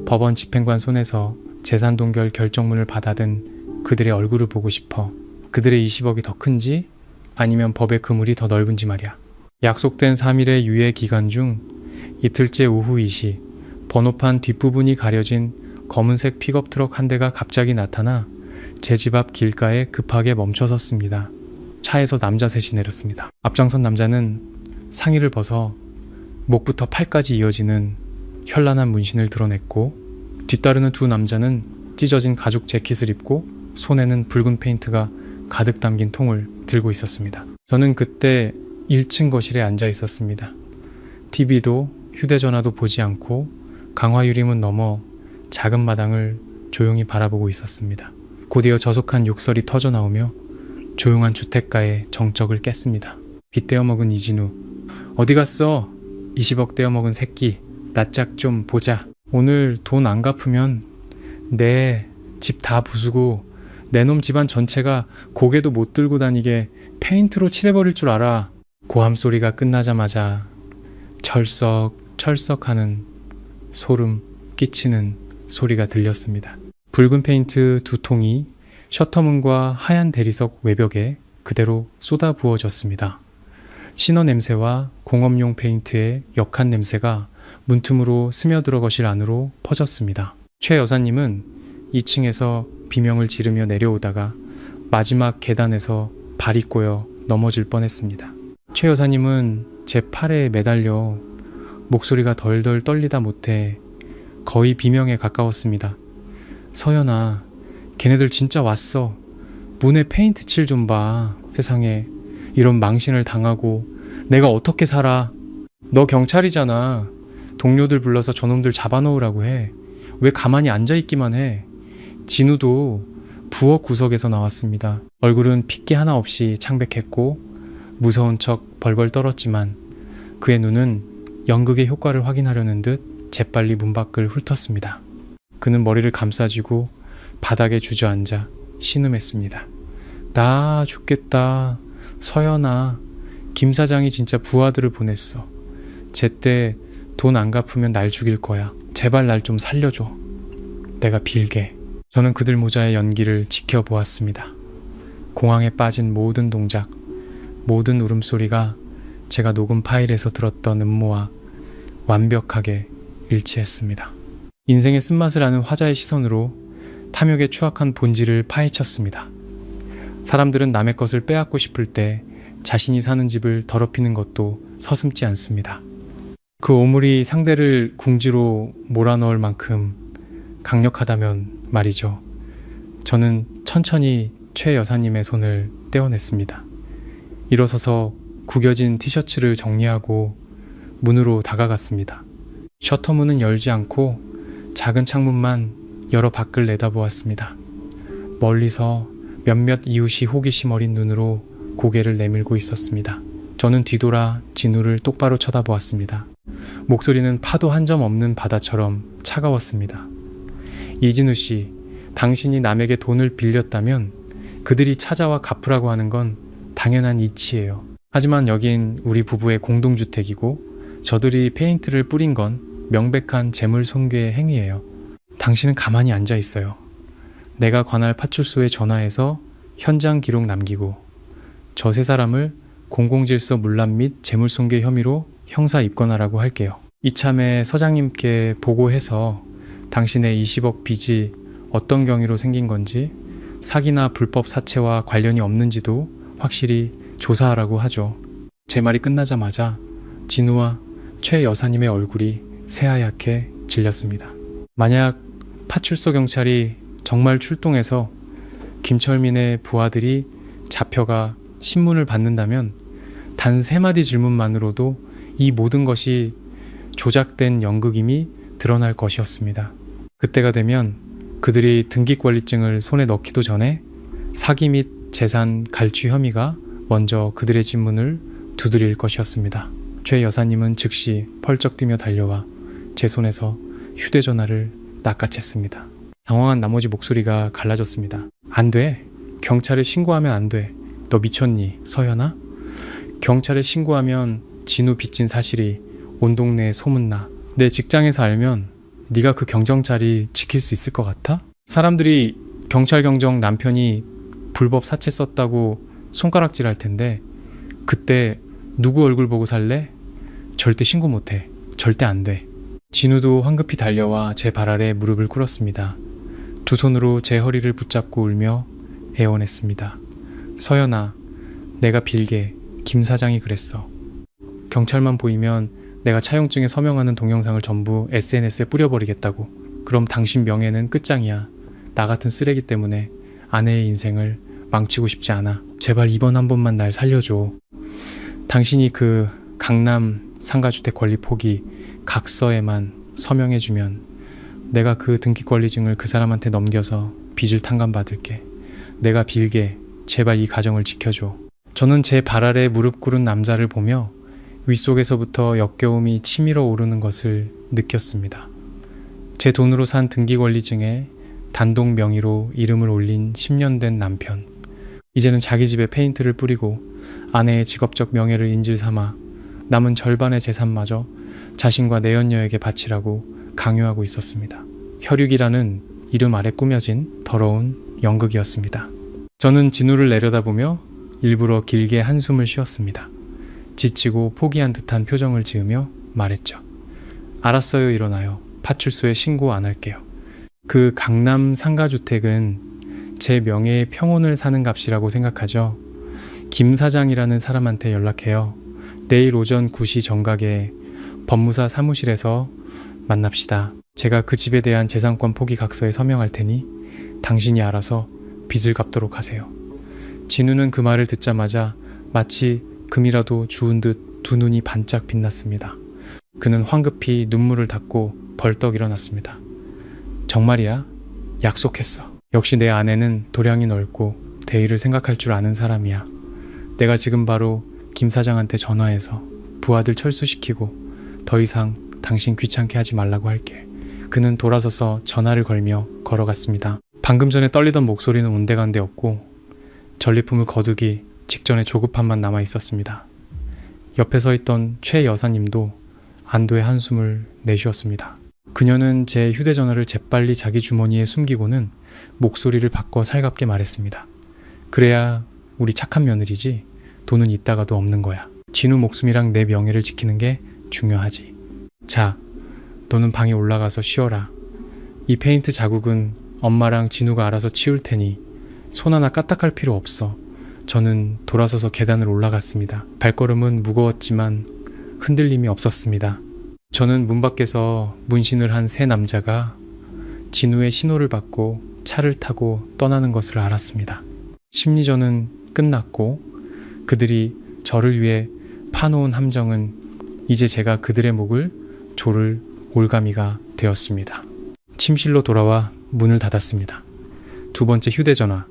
법원 집행관 손에서 재산 동결 결정문을 받아든 그들의 얼굴을 보고 싶어. 그들의 20억이 더 큰지 아니면 법의 그물이 더 넓은지 말이야. 약속된 3일의 유예 기간 중 이틀째 오후 2시 번호판 뒷부분이 가려진 검은색 픽업 트럭 한 대가 갑자기 나타나 제 집 앞 길가에 급하게 멈춰섰습니다. 차에서 남자 셋이 내렸습니다. 앞장선 남자는 상의를 벗어 목부터 팔까지 이어지는 현란한 문신을 드러냈고 뒤따르는 두 남자는 찢어진 가죽 재킷을 입고 손에는 붉은 페인트가 가득 담긴 통을 들고 있었습니다. 저는 그때 1층 거실에 앉아 있었습니다. TV도 휴대전화도 보지 않고 강화 유리문 너머 작은 마당을 조용히 바라보고 있었습니다. 곧이어 저속한 욕설이 터져나오며 조용한 주택가의 정적을 깼습니다. 빚 떼어먹은 이진우. 어디 갔어? 20억 떼어먹은 새끼. 낯짝 좀 보자. 오늘 돈 안 갚으면 내 집 다 부수고 내 놈 집안 전체가 고개도 못 들고 다니게 페인트로 칠해버릴 줄 알아. 고함 소리가 끝나자마자 철썩하는 소름 끼치는 소리가 들렸습니다. 붉은 페인트 2통이 셔터문과 하얀 대리석 외벽에 그대로 쏟아 부어졌습니다. 신어 냄새와 공업용 페인트의 역한 냄새가 문틈으로 스며들어 거실 안으로 퍼졌습니다. 최 여사님은 2층에서 비명을 지르며 내려오다가 마지막 계단에서 발이 꼬여 넘어질 뻔했습니다. 최 여사님은 제 팔에 매달려 목소리가 덜덜 떨리다 못해 거의 비명에 가까웠습니다. 서연아, 걔네들 진짜 왔어. 문에 페인트 칠 좀 봐. 세상에 이런 망신을 당하고 내가 어떻게 살아. 너 경찰이잖아. 동료들 불러서 저놈들 잡아놓으라고 해. 왜 가만히 앉아있기만 해. 진우도 부엌 구석에서 나왔습니다. 얼굴은 핏기 하나 없이 창백했고 무서운 척 벌벌 떨었지만 그의 눈은 연극의 효과를 확인하려는 듯 재빨리 문 밖을 훑었습니다. 그는 머리를 감싸쥐고 바닥에 주저앉아 신음했습니다. 나 죽겠다. 서연아, 김 사장이 진짜 부하들을 보냈어. 제때 돈 안 갚으면 날 죽일 거야. 제발 날 좀 살려줘. 내가 빌게. 저는 그들 모자의 연기를 지켜보았습니다. 공황에 빠진 모든 동작, 모든 울음소리가 제가 녹음 파일에서 들었던 음모와 완벽하게 일치했습니다. 인생의 쓴맛을 아는 화자의 시선으로 탐욕의 추악한 본질을 파헤쳤습니다. 사람들은 남의 것을 빼앗고 싶을 때 자신이 사는 집을 더럽히는 것도 서슴지 않습니다. 그 오물이 상대를 궁지로 몰아넣을 만큼 강력하다면 말이죠. 저는 천천히 최 여사님의 손을 떼어냈습니다. 일어서서 구겨진 티셔츠를 정리하고 문으로 다가갔습니다. 셔터문은 열지 않고 작은 창문만 열어 밖을 내다보았습니다. 멀리서 몇몇 이웃이 호기심 어린 눈으로 고개를 내밀고 있었습니다. 저는 뒤돌아 진우를 똑바로 쳐다보았습니다. 목소리는 파도 한 점 없는 바다처럼 차가웠습니다. 이진우 씨, 당신이 남에게 돈을 빌렸다면 그들이 찾아와 갚으라고 하는 건 당연한 이치예요. 하지만 여긴 우리 부부의 공동주택이고 저들이 페인트를 뿌린 건 명백한 재물 손괴의 행위예요. 당신은 가만히 앉아 있어요. 내가 관할 파출소에 전화해서 현장 기록 남기고 저 세 사람을 공공질서 문란 및 재물손괴 혐의로 형사 입건하라고 할게요. 이참에 서장님께 보고해서 당신의 20억 빚이 어떤 경위로 생긴 건지 사기나 불법 사채와 관련이 없는지도 확실히 조사하라고 하죠. 제 말이 끝나자마자 진우와 최 여사님의 얼굴이 새하얗게 질렸습니다. 만약 파출소 경찰이 정말 출동해서 김철민의 부하들이 잡혀가 신문을 받는다면 단 3마디 질문만으로도 이 모든 것이 조작된 연극임이 드러날 것이었습니다. 그때가 되면 그들이 등기권리증을 손에 넣기도 전에 사기 및 재산 갈취 혐의가 먼저 그들의 진문을 두드릴 것이었습니다. 최 여사님은 즉시 펄쩍 뛰며 달려와 제 손에서 휴대전화를 낚아챘습니다. 당황한 나머지 목소리가 갈라졌습니다. 안 돼. 경찰에 신고하면 안 돼. 너 미쳤니, 서연아? 경찰에 신고하면 진우 빚진 사실이 온 동네에 소문나. 내 직장에서 알면 네가 그 경정 자리 지킬 수 있을 것 같아? 사람들이 경찰 경정 남편이 불법 사채 썼다고 손가락질 할 텐데 그때 누구 얼굴 보고 살래? 절대 신고 못해. 절대 안 돼. 진우도 황급히 달려와 제 발 아래 무릎을 꿇었습니다. 두 손으로 제 허리를 붙잡고 울며 애원했습니다. 서연아, 내가 빌게. 김 사장이 그랬어. 경찰만 보이면 내가 차용증에 서명하는 동영상을 전부 SNS에 뿌려버리겠다고. 그럼 당신 명예는 끝장이야. 나 같은 쓰레기 때문에 아내의 인생을 망치고 싶지 않아. 제발 이번 한 번만 날 살려줘. 당신이 그 강남 상가주택 권리 포기 각서에만 서명해주면 내가 그 등기 권리증을 그 사람한테 넘겨서 빚을 탕감받을게. 내가 빌게 제발 이 가정을 지켜줘. 저는 제 발 아래 무릎 꿇은 남자를 보며 윗속에서부터 역겨움이 치밀어 오르는 것을 느꼈습니다. 제 돈으로 산 등기 권리증에 단독 명의로 이름을 올린 10년 된 남편. 이제는 자기 집에 페인트를 뿌리고 아내의 직업적 명예를 인질 삼아 남은 절반의 재산마저 자신과 내연녀에게 바치라고 강요하고 있었습니다. 혈육이라는 이름 아래 꾸며진 더러운 연극이었습니다. 저는 진우를 내려다보며 일부러 길게 한숨을 쉬었습니다. 지치고 포기한 듯한 표정을 지으며 말했죠. 알았어요, 일어나요. 파출소에 신고 안 할게요. 그 강남 상가주택은 제 명예의 평온을 사는 값이라고 생각하죠. 김 사장이라는 사람한테 연락해요. 내일 오전 9시 정각에 법무사 사무실에서 만납시다. 제가 그 집에 대한 재산권 포기 각서에 서명할 테니 당신이 알아서 빚을 갚도록 하세요. 진우는 그 말을 듣자마자 마치 금이라도 주운 듯 두 눈이 반짝 빛났습니다. 그는 황급히 눈물을 닦고 벌떡 일어났습니다. 정말이야? 약속했어. 역시 내 아내는 도량이 넓고 대의를 생각할 줄 아는 사람이야. 내가 지금 바로 김 사장한테 전화해서 부하들 철수시키고 더 이상 당신 귀찮게 하지 말라고 할게. 그는 돌아서서 전화를 걸며 걸어갔습니다. 방금 전에 떨리던 목소리는 온데간데 없고 전리품을 거두기 직전에 조급함만 남아 있었습니다. 옆에 서 있던 최 여사님도 안도의 한숨을 내쉬었습니다. 그녀는 제 휴대전화를 재빨리 자기 주머니에 숨기고는 목소리를 바꿔 살갑게 말했습니다. 그래야 우리 착한 며느리지. 돈은 있다가도 없는 거야. 진우 목숨이랑 내 명예를 지키는 게 중요하지. 자, 너는 방에 올라가서 쉬어라. 이 페인트 자국은 엄마랑 진우가 알아서 치울 테니 손 하나 까딱할 필요 없어. 저는 돌아서서 계단을 올라갔습니다. 발걸음은 무거웠지만 흔들림이 없었습니다. 저는 문 밖에서 문신을 한 세 남자가 진우의 신호를 받고 차를 타고 떠나는 것을 알았습니다. 심리전은 끝났고 그들이 저를 위해 파놓은 함정은 이제 제가 그들의 목을 조를 올가미가 되었습니다. 침실로 돌아와 문을 닫았습니다. 두 번째 휴대전화,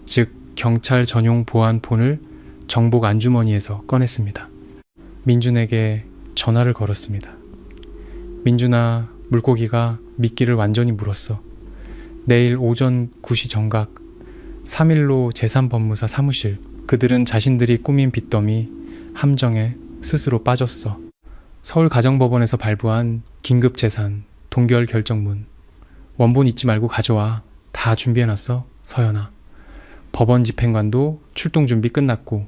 즉 경찰 전용 보안폰을 정복 안주머니에서 꺼냈습니다. 민준에게 전화를 걸었습니다. 민준아, 물고기가 미끼를 완전히 물었어. 내일 오전 9시 정각 3일로 제3법무사 사무실. 그들은 자신들이 꾸민 빚더미 함정에 스스로 빠졌어. 서울가정법원에서 발부한 긴급재산 동결 결정문. 원본 잊지 말고 가져와. 다 준비해놨어, 서연아. 법원 집행관도 출동 준비 끝났고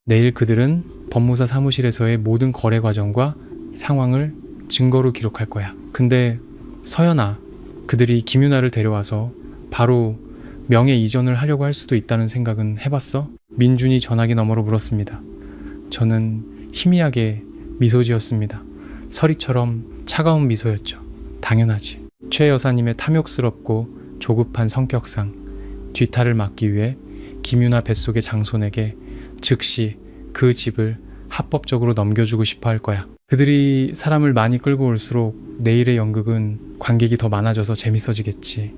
내일 그들은 법무사 사무실에서의 모든 거래 과정과 상황을 증거로 기록할 거야. 근데 서연아, 그들이 김윤아를 데려와서 바로 명예 이전을 하려고 할 수도 있다는 생각은 해봤어? 민준이 전화기 너머로 물었습니다. 저는 희미하게 미소 지었습니다. 서리처럼 차가운 미소였죠. 당연하지. 최 여사님의 탐욕스럽고 조급한 성격상 뒤탈을 막기 위해 김윤아 뱃속의 장손에게 즉시 그 집을 합법적으로 넘겨주고 싶어 할 거야. 그들이 사람을 많이 끌고 올수록 내일의 연극은 관객이 더 많아져서 재밌어지겠지.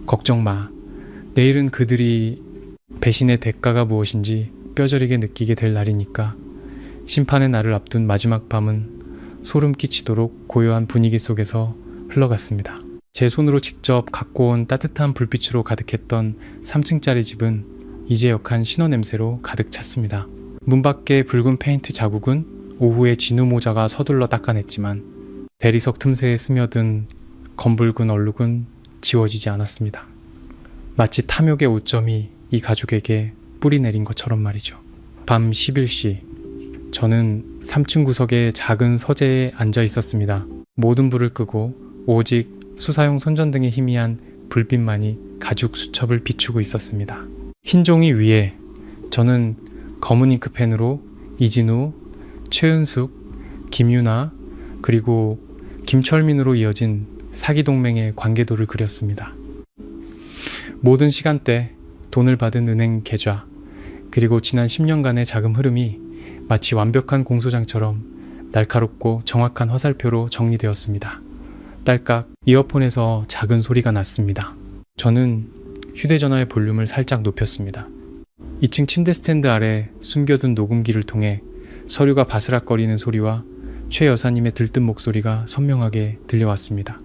걱정 마. 내일은 그들이 배신의 대가가 무엇인지 뼈저리게 느끼게 될 날이니까. 심판의 날을 앞둔 마지막 밤은 소름 끼치도록 고요한 분위기 속에서 흘러갔습니다. 제 손으로 직접 갖고 온 따뜻한 불빛으로 가득했던 3층짜리 집은 이제 역한 신혼 냄새로 가득 찼습니다. 문 밖의 붉은 페인트 자국은 오후에 진우 모자가 서둘러 닦아냈지만 대리석 틈새에 스며든 검붉은 얼룩은 지워지지 않았습니다. 마치 탐욕의 오점이 이 가족에게 뿌리 내린 것처럼 말이죠. 밤 11시 저는 3층 구석의 작은 서재에 앉아 있었습니다. 모든 불을 끄고 오직 수사용 손전등의 희미한 불빛만이 가죽 수첩을 비추고 있었습니다. 흰 종이 위에 저는 검은 잉크펜으로 이진우, 최은숙, 김윤아 그리고 김철민으로 이어진 사기동맹의 관계도를 그렸습니다. 모든 시간대, 돈을 받은 은행 계좌, 그리고 지난 10년간의 자금 흐름이 마치 완벽한 공소장처럼 날카롭고 정확한 화살표로 정리되었습니다. 딸깍, 이어폰에서 작은 소리가 났습니다. 저는 휴대전화의 볼륨을 살짝 높였습니다. 2층 침대 스탠드 아래 숨겨둔 녹음기를 통해 서류가 바스락거리는 소리와 최 여사님의 들뜬 목소리가 선명하게 들려왔습니다.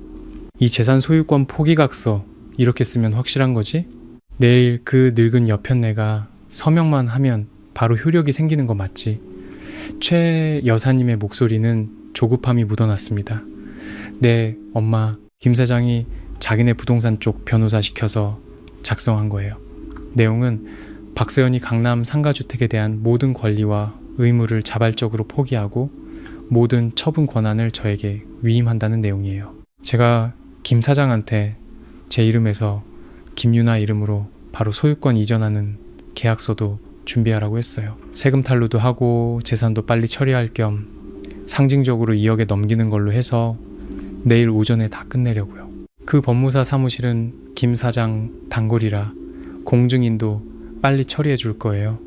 이 재산 소유권 포기각서, 이렇게 쓰면 확실한 거지? 내일 그 늙은 여편네가 서명만 하면 바로 효력이 생기는 거 맞지? 최 여사님의 목소리는 조급함이 묻어났습니다. 네, 엄마, 김 사장이 자기네 부동산 쪽 변호사 시켜서 작성한 거예요. 내용은 박서연이 강남 상가주택에 대한 모든 권리와 의무를 자발적으로 포기하고 모든 처분 권한을 저에게 위임한다는 내용이에요. 제가 김 사장한테 제 이름에서 김유나 이름으로 바로 소유권 이전하는 계약서도 준비하라고 했어요. 세금 탈루도 하고 재산도 빨리 처리할 겸 상징적으로 2억에 넘기는 걸로 해서 내일 오전에 다 끝내려고요. 그 법무사 사무실은 김 사장 단골이라 공증인도 빨리 처리해 줄 거예요.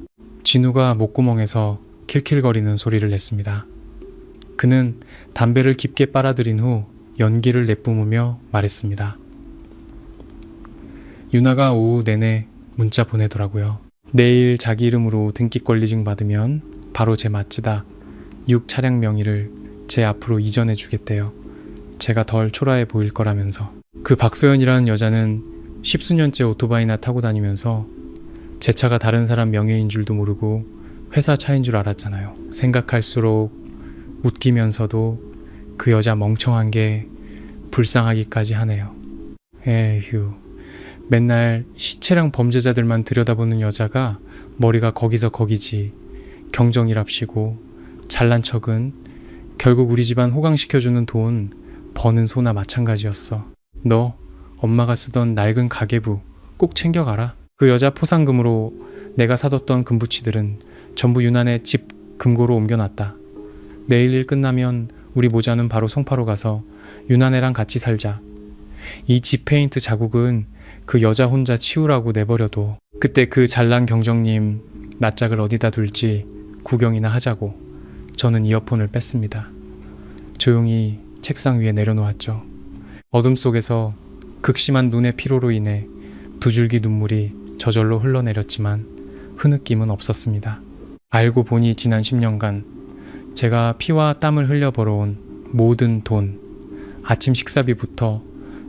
진우가 목구멍에서 킬킬거리는 소리를 냈습니다. 그는 담배를 깊게 빨아들인 후 연기를 내뿜으며 말했습니다. 유나가 오후 내내 문자 보내더라고요. 내일 자기 이름으로 등기권리증 받으면 바로 제 맛지다 6 차량 명의를 제 앞으로 이전해 주겠대요. 제가 덜 초라해 보일 거라면서. 그 박소연이라는 여자는 10수년째 오토바이나 타고 다니면서 제 차가 다른 사람 명예인 줄도 모르고 회사 차인 줄 알았잖아요. 생각할수록 웃기면서도 그 여자 멍청한 게 불쌍하기까지 하네요. 에휴, 맨날 시체랑 범죄자들만 들여다보는 여자가 머리가 거기서 거기지. 경정이랍시고 잘난 척은 결국 우리 집안 호강시켜주는 돈 버는 소나 마찬가지였어. 너 엄마가 쓰던 낡은 가계부 꼭 챙겨가라. 그 여자 포상금으로 내가 사뒀던 금붙이들은 전부 유난의 집 금고로 옮겨놨다. 내일 일 끝나면 우리 모자는 바로 송파로 가서 유난애랑 같이 살자. 이 집 페인트 자국은 그 여자 혼자 치우라고 내버려둬. 그때 그 잘난 경정님 낯짝을 어디다 둘지 구경이나 하자고. 저는 이어폰을 뺐습니다. 조용히 책상 위에 내려놓았죠. 어둠 속에서 극심한 눈의 피로로 인해 두 줄기 눈물이 저절로 흘러내렸지만 흐느낌은 없었습니다. 알고 보니 지난 10년간 제가 피와 땀을 흘려 벌어온 모든 돈, 아침 식사비부터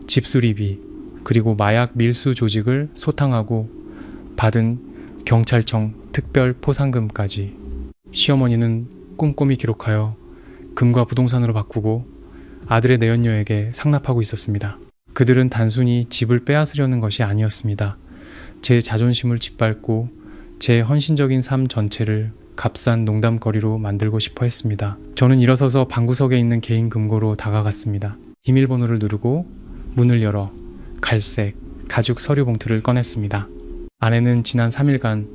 집수리비, 그리고 마약 밀수 조직을 소탕하고 받은 경찰청 특별 포상금까지 시어머니는 꼼꼼히 기록하여 금과 부동산으로 바꾸고 아들의 내연녀에게 상납하고 있었습니다. 그들은 단순히 집을 빼앗으려는 것이 아니었습니다. 제 자존심을 짓밟고 제 헌신적인 삶 전체를 값싼 농담거리로 만들고 싶어 했습니다. 저는 일어서서 방구석에 있는 개인 금고로 다가갔습니다. 비밀번호를 누르고 문을 열어 갈색 가죽 서류 봉투를 꺼냈습니다. 안에는 지난 3일간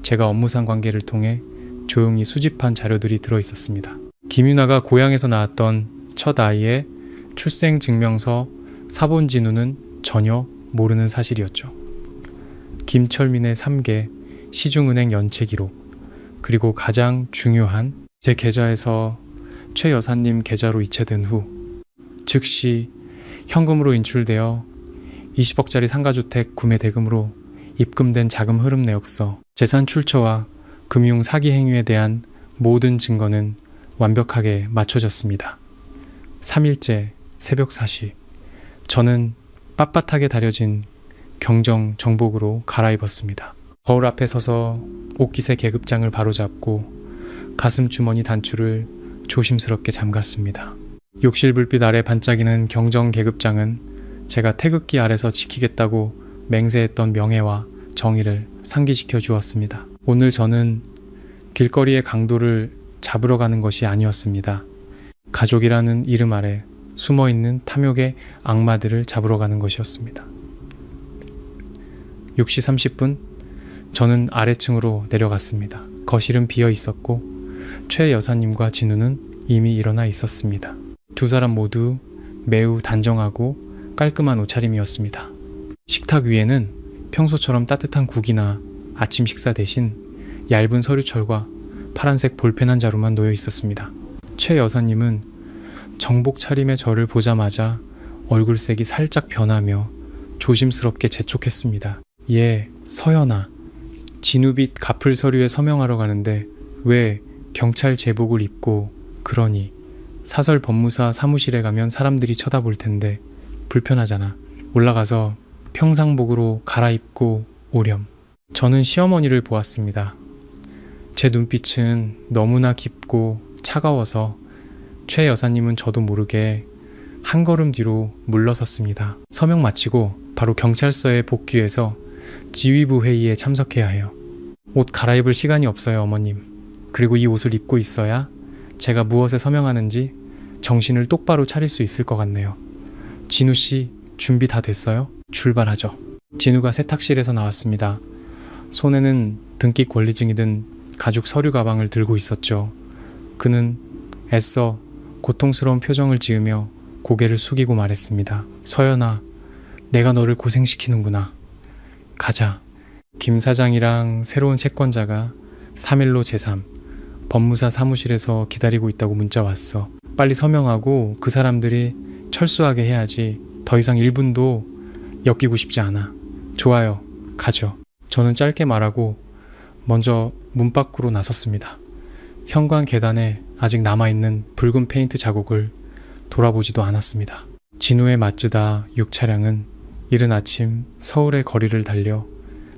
제가 업무상 관계를 통해 조용히 수집한 자료들이 들어있었습니다. 김유나가 고향에서 낳았던 첫 아이의 출생증명서 사본 진우는 전혀 모르는 사실이었죠. 김철민의 3개 시중은행 연체 기록, 그리고 가장 중요한 제 계좌에서 최 여사님 계좌로 이체된 후 즉시 현금으로 인출되어 20억짜리 상가주택 구매 대금으로 입금된 자금 흐름 내역서, 재산 출처와 금융 사기 행위에 대한 모든 증거는 완벽하게 맞춰졌습니다. 3일째 새벽 4시, 저는 빳빳하게 다려진 경정 정복으로 갈아입었습니다. 거울 앞에 서서 옷깃의 계급장을 바로잡고 가슴 주머니 단추를 조심스럽게 잠갔습니다. 욕실 불빛 아래 반짝이는 경정 계급장은 제가 태극기 아래서 지키겠다고 맹세했던 명예와 정의를 상기시켜 주었습니다. 오늘 저는 길거리의 강도를 잡으러 가는 것이 아니었습니다. 가족이라는 이름 아래 숨어있는 탐욕의 악마들을 잡으러 가는 것이었습니다. 6시 30분, 저는 아래층으로 내려갔습니다. 거실은 비어 있었고 최 여사님과 진우는 이미 일어나 있었습니다. 두 사람 모두 매우 단정하고 깔끔한 옷차림이었습니다. 식탁 위에는 평소처럼 따뜻한 국이나 아침 식사 대신 얇은 서류철과 파란색 볼펜 한 자루만 놓여 있었습니다. 최 여사님은 정복 차림의 저를 보자마자 얼굴색이 살짝 변하며 조심스럽게 재촉했습니다. 예, 서연아. 진우빛 가풀 서류에 서명하러 가는데 왜 경찰 제복을 입고 그러니? 사설 법무사 사무실에 가면 사람들이 쳐다볼 텐데 불편하잖아. 올라가서 평상복으로 갈아입고 오렴. 저는 시어머니를 보았습니다. 제 눈빛은 너무나 깊고 차가워서 최 여사님은 저도 모르게 한 걸음 뒤로 물러섰습니다. 서명 마치고 바로 경찰서에 복귀해서 지휘부 회의에 참석해야 해요. 옷 갈아입을 시간이 없어요, 어머님. 그리고 이 옷을 입고 있어야 제가 무엇에 서명하는지 정신을 똑바로 차릴 수 있을 것 같네요. 진우 씨, 준비 다 됐어요? 출발하죠. 진우가 세탁실에서 나왔습니다. 손에는 등기 권리증이 든 가죽 서류 가방을 들고 있었죠. 그는 애써 고통스러운 표정을 지으며 고개를 숙이고 말했습니다. 서연아, 내가 너를 고생시키는구나. 가자. 김 사장이랑 새로운 채권자가 3일로 제3 법무사 사무실에서 기다리고 있다고 문자 왔어. 빨리 서명하고 그 사람들이 철수하게 해야지. 더 이상 1분도 엮이고 싶지 않아. 좋아요. 가죠. 저는 짧게 말하고 먼저 문 밖으로 나섰습니다. 현관 계단에 아직 남아있는 붉은 페인트 자국을 돌아보지도 않았습니다. 진우의 마츠다 6차량은 이른 아침 서울의 거리를 달려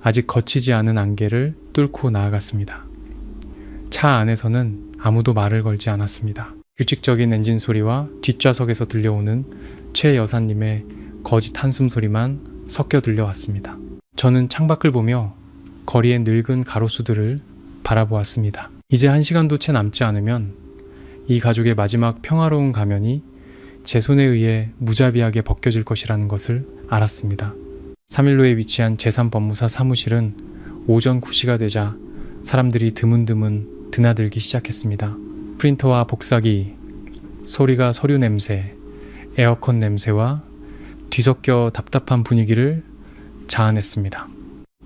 아직 거치지 않은 안개를 뚫고 나아갔습니다. 차 안에서는 아무도 말을 걸지 않았습니다. 규칙적인 엔진 소리와 뒷좌석에서 들려오는 최 여사님의 거짓 한숨 소리만 섞여 들려왔습니다. 저는 창밖을 보며 거리의 늙은 가로수들을 바라보았습니다. 이제 1시간도 채 남지 않으면 이 가족의 마지막 평화로운 가면이 제 손에 의해 무자비하게 벗겨질 것이라는 것을 알았습니다. 3일로에 위치한 제3법무사 사무실은 오전 9시가 되자 사람들이 드문드문 드나들기 시작했습니다. 프린터와 복사기, 소리가 서류 냄새, 에어컨 냄새와 뒤섞여 답답한 분위기를 자아냈습니다.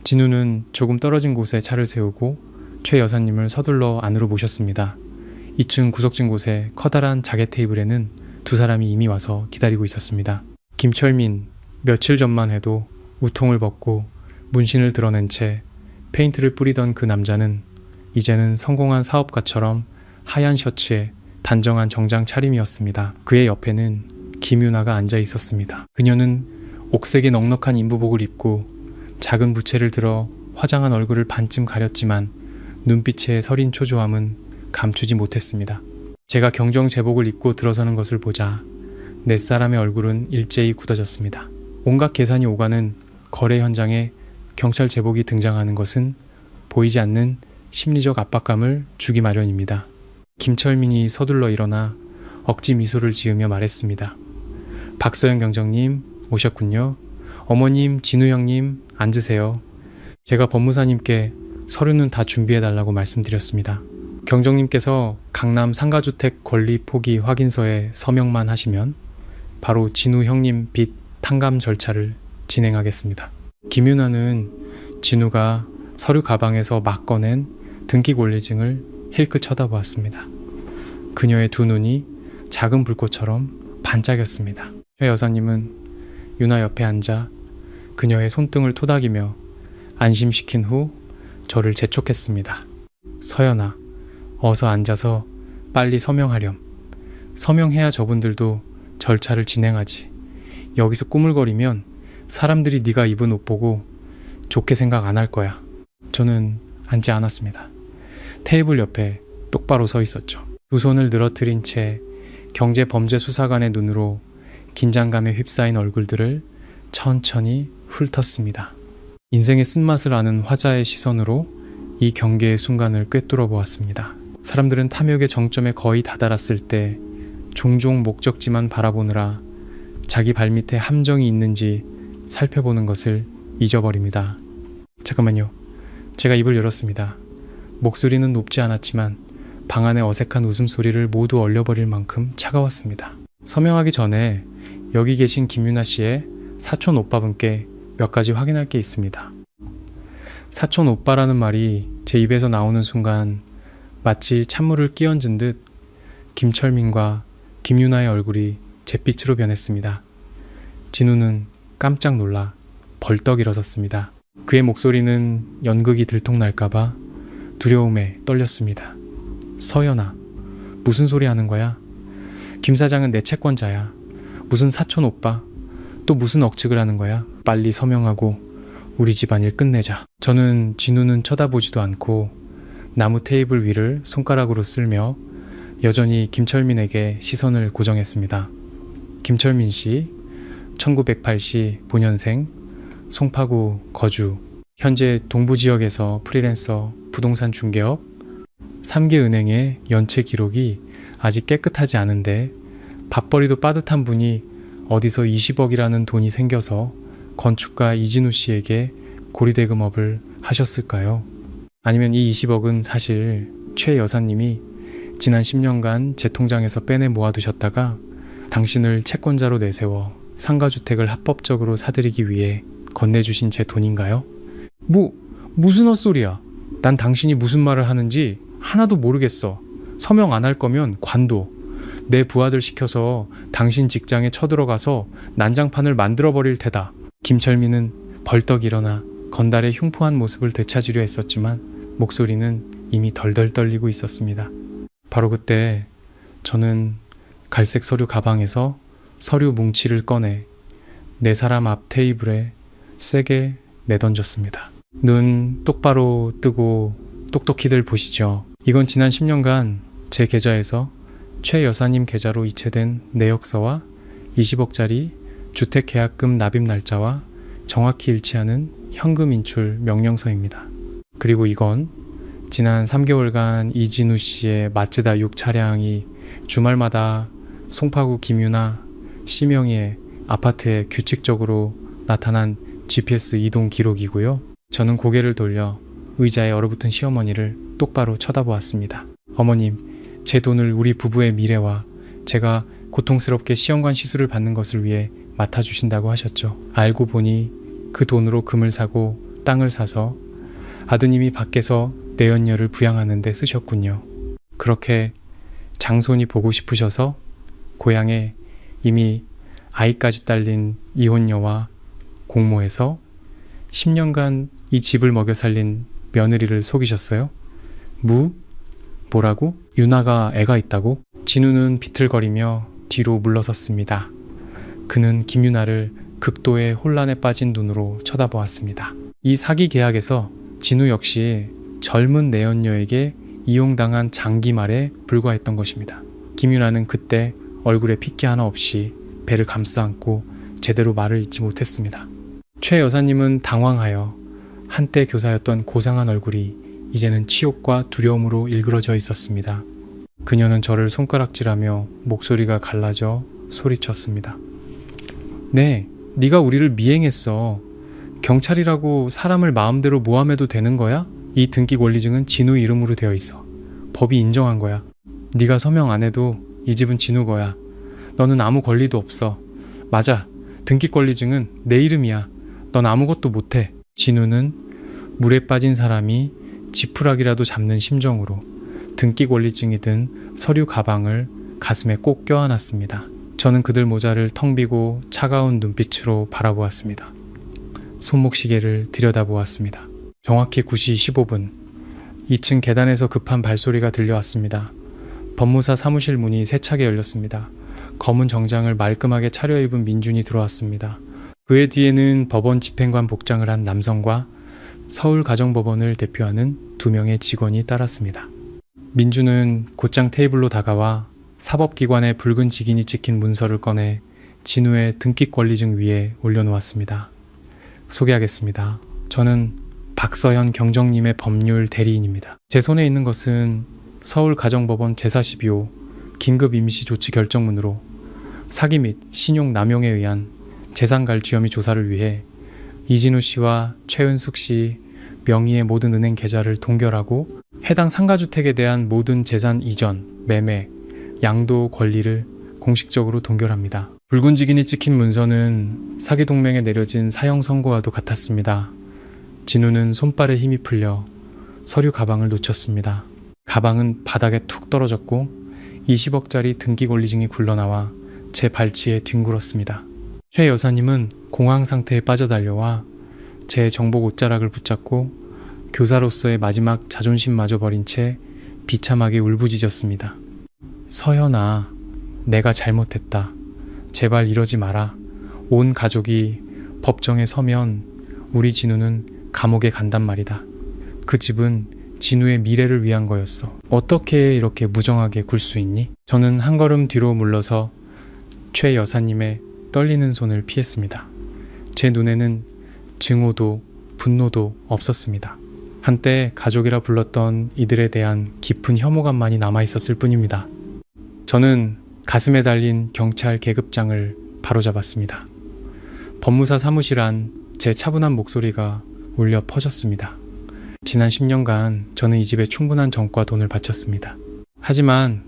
진우는 조금 떨어진 곳에 차를 세우고 최 여사님을 서둘러 안으로 모셨습니다. 2층 구석진 곳에 커다란 자개 테이블에는 두 사람이 이미 와서 기다리고 있었습니다. 김철민, 며칠 전만 해도 우통을 벗고 문신을 드러낸 채 페인트를 뿌리던 그 남자는 이제는 성공한 사업가처럼 하얀 셔츠에 단정한 정장 차림이었습니다. 그의 옆에는 김유나가 앉아 있었습니다. 그녀는 옥색의 넉넉한 인부복을 입고 작은 부채를 들어 화장한 얼굴을 반쯤 가렸지만 눈빛의 서린 초조함은 감추지 못했습니다. 제가 경정 제복을 입고 들어서는 것을 보자 네 사람의 얼굴은 일제히 굳어졌습니다. 온갖 계산이 오가는 거래 현장에 경찰 제복이 등장하는 것은 보이지 않는 심리적 압박감을 주기 마련입니다. 김철민이 서둘러 일어나 억지 미소를 지으며 말했습니다. 박서영 경정님 오셨군요. 어머님, 진우 형님 앉으세요. 제가 법무사님께 서류는 다 준비해달라고 말씀드렸습니다. 경정님께서 강남 상가주택 권리 포기 확인서에 서명만 하시면 바로 진우 형님 빚 탕감 절차를 진행하겠습니다. 김윤아는 진우가 서류 가방에서 막 꺼낸 등기 권리증을 힐끗 쳐다보았습니다. 그녀의 두 눈이 작은 불꽃처럼 반짝였습니다. 최 여사님은 유나 옆에 앉아 그녀의 손등을 토닥이며 안심시킨 후 저를 재촉했습니다. 서연아, 어서 앉아서 빨리 서명하렴. 서명해야 저분들도 절차를 진행하지. 여기서 꾸물거리면 사람들이 네가 입은 옷 보고 좋게 생각 안 할 거야. 저는 앉지 않았습니다. 테이블 옆에 똑바로 서 있었죠. 두 손을 늘어뜨린 채 경제범죄수사관의 눈으로 긴장감에 휩싸인 얼굴들을 천천히 훑었습니다. 인생의 쓴맛을 아는 화자의 시선으로 이 경계의 순간을 꿰뚫어 보았습니다. 사람들은 탐욕의 정점에 거의 다다랐을 때 종종 목적지만 바라보느라 자기 발밑에 함정이 있는지 살펴보는 것을 잊어버립니다. 잠깐만요. 제가 입을 열었습니다. 목소리는 높지 않았지만 방 안의 어색한 웃음소리를 모두 얼려버릴 만큼 차가웠습니다. 서명하기 전에 여기 계신 김유나 씨의 사촌 오빠분께 몇 가지 확인할 게 있습니다. 사촌 오빠라는 말이 제 입에서 나오는 순간 마치 찬물을 끼얹은 듯 김철민과 김유나의 얼굴이 잿빛으로 변했습니다. 진우는 깜짝 놀라 벌떡 일어섰습니다. 그의 목소리는 연극이 들통날까봐 두려움에 떨렸습니다. 서연아, 무슨 소리 하는 거야? 김 사장은 내 채권자야. 무슨 사촌 오빠? 또 무슨 억측을 하는 거야? 빨리 서명하고 우리 집안일 끝내자. 저는 진우는 쳐다보지도 않고 나무 테이블 위를 손가락으로 쓸며 여전히 김철민에게 시선을 고정했습니다. 김철민 씨, 1980 송파구 거주, 현재 동부지역에서 프리랜서 부동산 중개업, 3개 은행의 연체 기록이 아직 깨끗하지 않은데 밥벌이도 빠듯한 분이 어디서 20억이라는 돈이 생겨서 건축가 이진우 씨에게 고리대금업을 하셨을까요? 아니면 이 20억은 사실 최 여사님이 지난 10년간 제 통장에서 빼내 모아두셨다가 당신을 채권자로 내세워 상가주택을 합법적으로 사들이기 위해 건네주신 제 돈인가요? 무슨 헛소리야. 난 당신이 무슨 말을 하는지 하나도 모르겠어. 서명 안 할 거면 관둬. 내 부하들 시켜서 당신 직장에 쳐들어가서 난장판을 만들어버릴 테다. 김철민은 벌떡 일어나 건달의 흉포한 모습을 되찾으려 했었지만 목소리는 이미 덜덜 떨리고 있었습니다. 바로 그때 저는 갈색 서류 가방에서 서류 뭉치를 꺼내 네 사람 앞 테이블에 세게 내던졌습니다. 눈 똑바로 뜨고 똑똑히들 보시죠. 이건 지난 10년간 제 계좌에서 최 여사님 계좌로 이체된 내역서와 20억짜리 주택계약금 납입 날짜와 정확히 일치하는 현금 인출 명령서입니다. 그리고 이건 지난 3개월간 이진우 씨의 마츠다 6 차량이 주말마다 송파구 김유나 시명희의 아파트에 규칙적으로 나타난 GPS 이동 기록이고요. 저는 고개를 돌려 의자에 얼어붙은 시어머니를 똑바로 쳐다보았습니다. 어머님, 제 돈을 우리 부부의 미래와 제가 고통스럽게 시험관 시술을 받는 것을 위해 맡아주신다고 하셨죠. 알고 보니 그 돈으로 금을 사고 땅을 사서 아드님이 밖에서 내연녀를 부양하는 데 쓰셨군요. 그렇게 장손이 보고 싶으셔서 고향에 이미 아이까지 딸린 이혼녀와 공모해서 10년간 이 집을 먹여 살린 며느리를 속이셨어요? 뭐라고? 유나가 애가 있다고? 진우는 비틀거리며 뒤로 물러섰습니다. 그는 김유나를 극도의 혼란에 빠진 눈으로 쳐다보았습니다. 이 사기 계약에서 진우 역시 젊은 내연녀에게 이용당한 장기말에 불과했던 것입니다. 김유나는 그때 얼굴에 핏기 하나 없이 배를 감싸 안고 제대로 말을 잇지 못했습니다. 최 여사님은 당황하여 한때 교사였던 고상한 얼굴이 이제는 치욕과 두려움으로 일그러져 있었습니다. 그녀는 저를 손가락질하며 목소리가 갈라져 소리쳤습니다. 네, 네가 우리를 미행했어. 경찰이라고 사람을 마음대로 모함해도 되는 거야? 이 등기 권리증은 진우 이름으로 되어 있어. 법이 인정한 거야. 네가 서명 안 해도 이 집은 진우 거야. 너는 아무 권리도 없어. 맞아, 등기 권리증은 내 이름이야. 넌 아무것도 못해. 진우는 물에 빠진 사람이 지푸라기라도 잡는 심정으로 등기 권리증이든 서류 가방을 가슴에 꼭 껴안았습니다. 저는 그들 모자를 텅 비고 차가운 눈빛으로 바라보았습니다. 손목시계를 들여다보았습니다. 정확히 9시 15분, 2층 계단에서 급한 발소리가 들려왔습니다. 법무사 사무실 문이 세차게 열렸습니다. 검은 정장을 말끔하게 차려입은 민준이 들어왔습니다. 그의 뒤에는 법원 집행관 복장을 한 남성과 서울가정법원을 대표하는 2명의 직원이 따랐습니다. 민준은 곧장 테이블로 다가와 사법기관의 붉은 직인이 찍힌 문서를 꺼내 진우의 등기권리증 위에 올려놓았습니다. 소개하겠습니다. 저는 박서현 경정님의 법률 대리인입니다. 제 손에 있는 것은 서울가정법원 제42호 긴급임시조치결정문으로 사기 및 신용남용에 의한 재산갈취혐의 조사를 위해 이진우 씨와 최은숙 씨 명의의 모든 은행 계좌를 동결하고 해당 상가주택에 대한 모든 재산 이전, 매매, 양도 권리를 공식적으로 동결합니다. 붉은 직인이 찍힌 문서는 사기동맹에 내려진 사형 선고와도 같았습니다. 진우는 손발에 힘이 풀려 서류 가방을 놓쳤습니다. 가방은 바닥에 툭 떨어졌고 20억짜리 등기 권리증이 굴러나와 제 발치에 뒹굴었습니다. 최 여사님은 공황 상태에 빠져 달려와 제 정복 옷자락을 붙잡고 교사로서의 마지막 자존심마저 버린 채 비참하게 울부짖었습니다. 서연아, 내가 잘못했다. 제발 이러지 마라. 온 가족이 법정에 서면 우리 진우는 감옥에 간단 말이다. 그 집은 진우의 미래를 위한 거였어. 어떻게 이렇게 무정하게 굴 수 있니? 저는 한 걸음 뒤로 물러서 최 여사님의 떨리는 손을 피했습니다. 제 눈에는 증오도 분노도 없었습니다. 한때 가족이라 불렀던 이들에 대한 깊은 혐오감만이 남아있었을 뿐입니다. 저는 가슴에 달린 경찰 계급장을 바로잡았습니다. 법무사 사무실 안 제 차분한 목소리가 울려 퍼졌습니다. 지난 10년간 저는 이 집에 충분한 정과 돈을 바쳤습니다. 하지만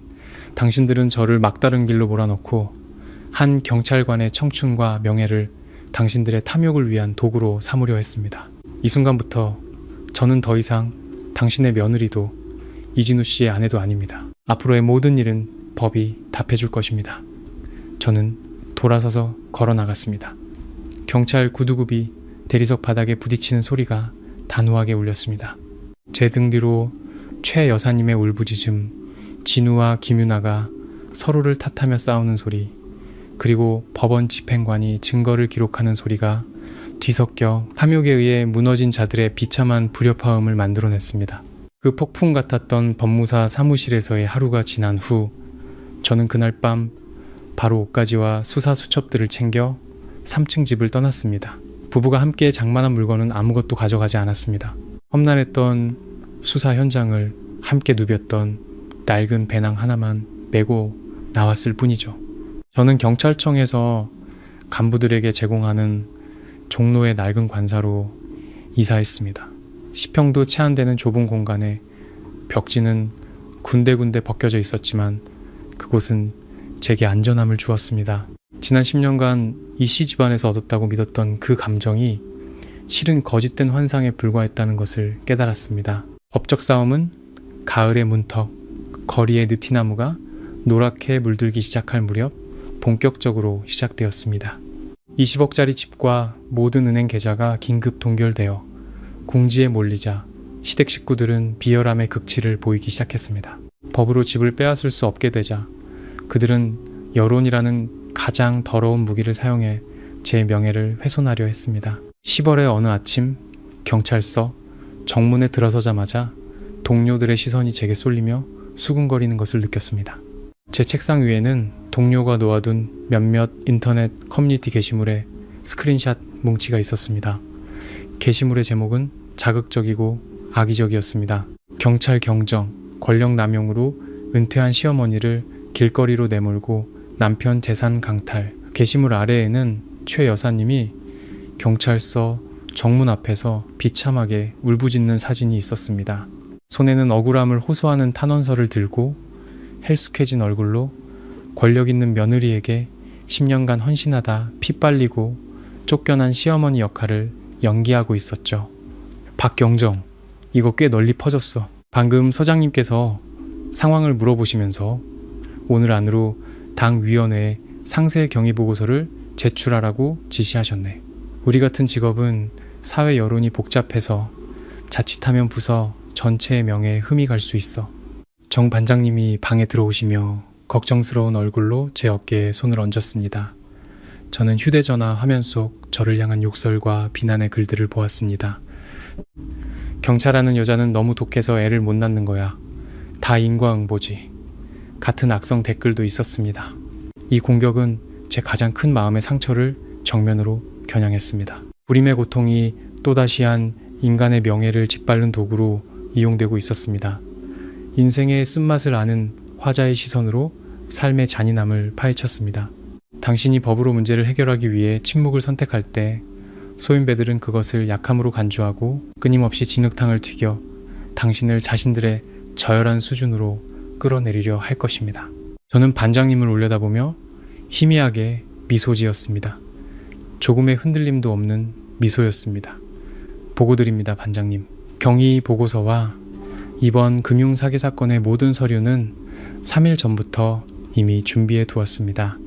당신들은 저를 막다른 길로 몰아넣고 한 경찰관의 청춘과 명예를 당신들의 탐욕을 위한 도구로 삼으려 했습니다. 이 순간부터 저는 더 이상 당신의 며느리도 이진우 씨의 아내도 아닙니다. 앞으로의 모든 일은 법이 답해줄 것입니다. 저는 돌아서서 걸어 나갔습니다. 경찰 구두굽이 대리석 바닥에 부딪히는 소리가 단호하게 울렸습니다. 제 등 뒤로 최 여사님의 울부짖음, 진우와 김윤아가 서로를 탓하며 싸우는 소리, 그리고 법원 집행관이 증거를 기록하는 소리가 뒤섞여 탐욕에 의해 무너진 자들의 비참한 불협화음을 만들어냈습니다. 그 폭풍 같았던 법무사 사무실에서의 하루가 지난 후 저는 그날 밤 바로 옷가지와 수사 수첩들을 챙겨 3층 집을 떠났습니다. 부부가 함께 장만한 물건은 아무것도 가져가지 않았습니다. 험난했던 수사 현장을 함께 누볐던 낡은 배낭 하나만 메고 나왔을 뿐이죠. 저는 경찰청에서 간부들에게 제공하는 종로의 낡은 관사로 이사했습니다. 10평도 채 안 되는 좁은 공간에 벽지는 군데군데 벗겨져 있었지만 그곳은 제게 안전함을 주었습니다. 지난 10년간 이 씨 집안에서 얻었다고 믿었던 그 감정이 실은 거짓된 환상에 불과했다는 것을 깨달았습니다. 법적 싸움은 가을의 문턱, 거리의 느티나무가 노랗게 물들기 시작할 무렵 본격적으로 시작되었습니다. 20억짜리 집과 모든 은행 계좌가 긴급 동결되어 궁지에 몰리자 시댁 식구들은 비열함의 극치를 보이기 시작했습니다. 법으로 집을 빼앗을 수 없게 되자 그들은 여론이라는 가장 더러운 무기를 사용해 제 명예를 훼손하려 했습니다. 10월의 어느 아침 경찰서 정문에 들어서자마자 동료들의 시선이 제게 쏠리며 수근거리는 것을 느꼈습니다. 제 책상 위에는 동료가 놓아둔 몇몇 인터넷 커뮤니티 게시물에 스크린샷 뭉치가 있었습니다. 게시물의 제목은 자극적이고 악의적이었습니다. 경찰 경정, 권력 남용으로 은퇴한 시어머니를 길거리로 내몰고 남편 재산 강탈. 게시물 아래에는 최 여사님이 경찰서 정문 앞에서 비참하게 울부짖는 사진이 있었습니다. 손에는 억울함을 호소하는 탄원서를 들고 헬쑥해진 얼굴로 권력 있는 며느리에게 10년간 헌신하다 피 빨리고 쫓겨난 시어머니 역할을 연기하고 있었죠. 박경정, 이거 꽤 널리 퍼졌어. 방금 서장님께서 상황을 물어보시면서 오늘 안으로 당 위원회에 상세 경위 보고서를 제출하라고 지시하셨네. 우리 같은 직업은 사회 여론이 복잡해서 자칫하면 부서 전체의 명예에 흠이 갈 수 있어. 정 반장님이 방에 들어오시며 걱정스러운 얼굴로 제 어깨에 손을 얹었습니다. 저는 휴대전화 화면 속 저를 향한 욕설과 비난의 글들을 보았습니다. 경찰하는 여자는 너무 독해서 애를 못 낳는 거야. 다 인과응보지. 같은 악성 댓글도 있었습니다. 이 공격은 제 가장 큰 마음의 상처를 정면으로 겨냥했습니다. 불임의 고통이 또다시 한 인간의 명예를 짓밟는 도구로 이용되고 있었습니다. 인생의 쓴맛을 아는 화자의 시선으로 삶의 잔인함을 파헤쳤습니다. 당신이 법으로 문제를 해결하기 위해 침묵을 선택할 때 소인배들은 그것을 약함으로 간주하고 끊임없이 진흙탕을 튀겨 당신을 자신들의 저열한 수준으로 끌어내리려 할 것입니다. 저는 반장님을 올려다보며 희미하게 미소 지었습니다. 조금의 흔들림도 없는 미소였습니다. 보고드립니다, 반장님. 경위 보고서와 이번 금융사기 사건의 모든 서류는 3일 전부터 이미 준비해 두었습니다.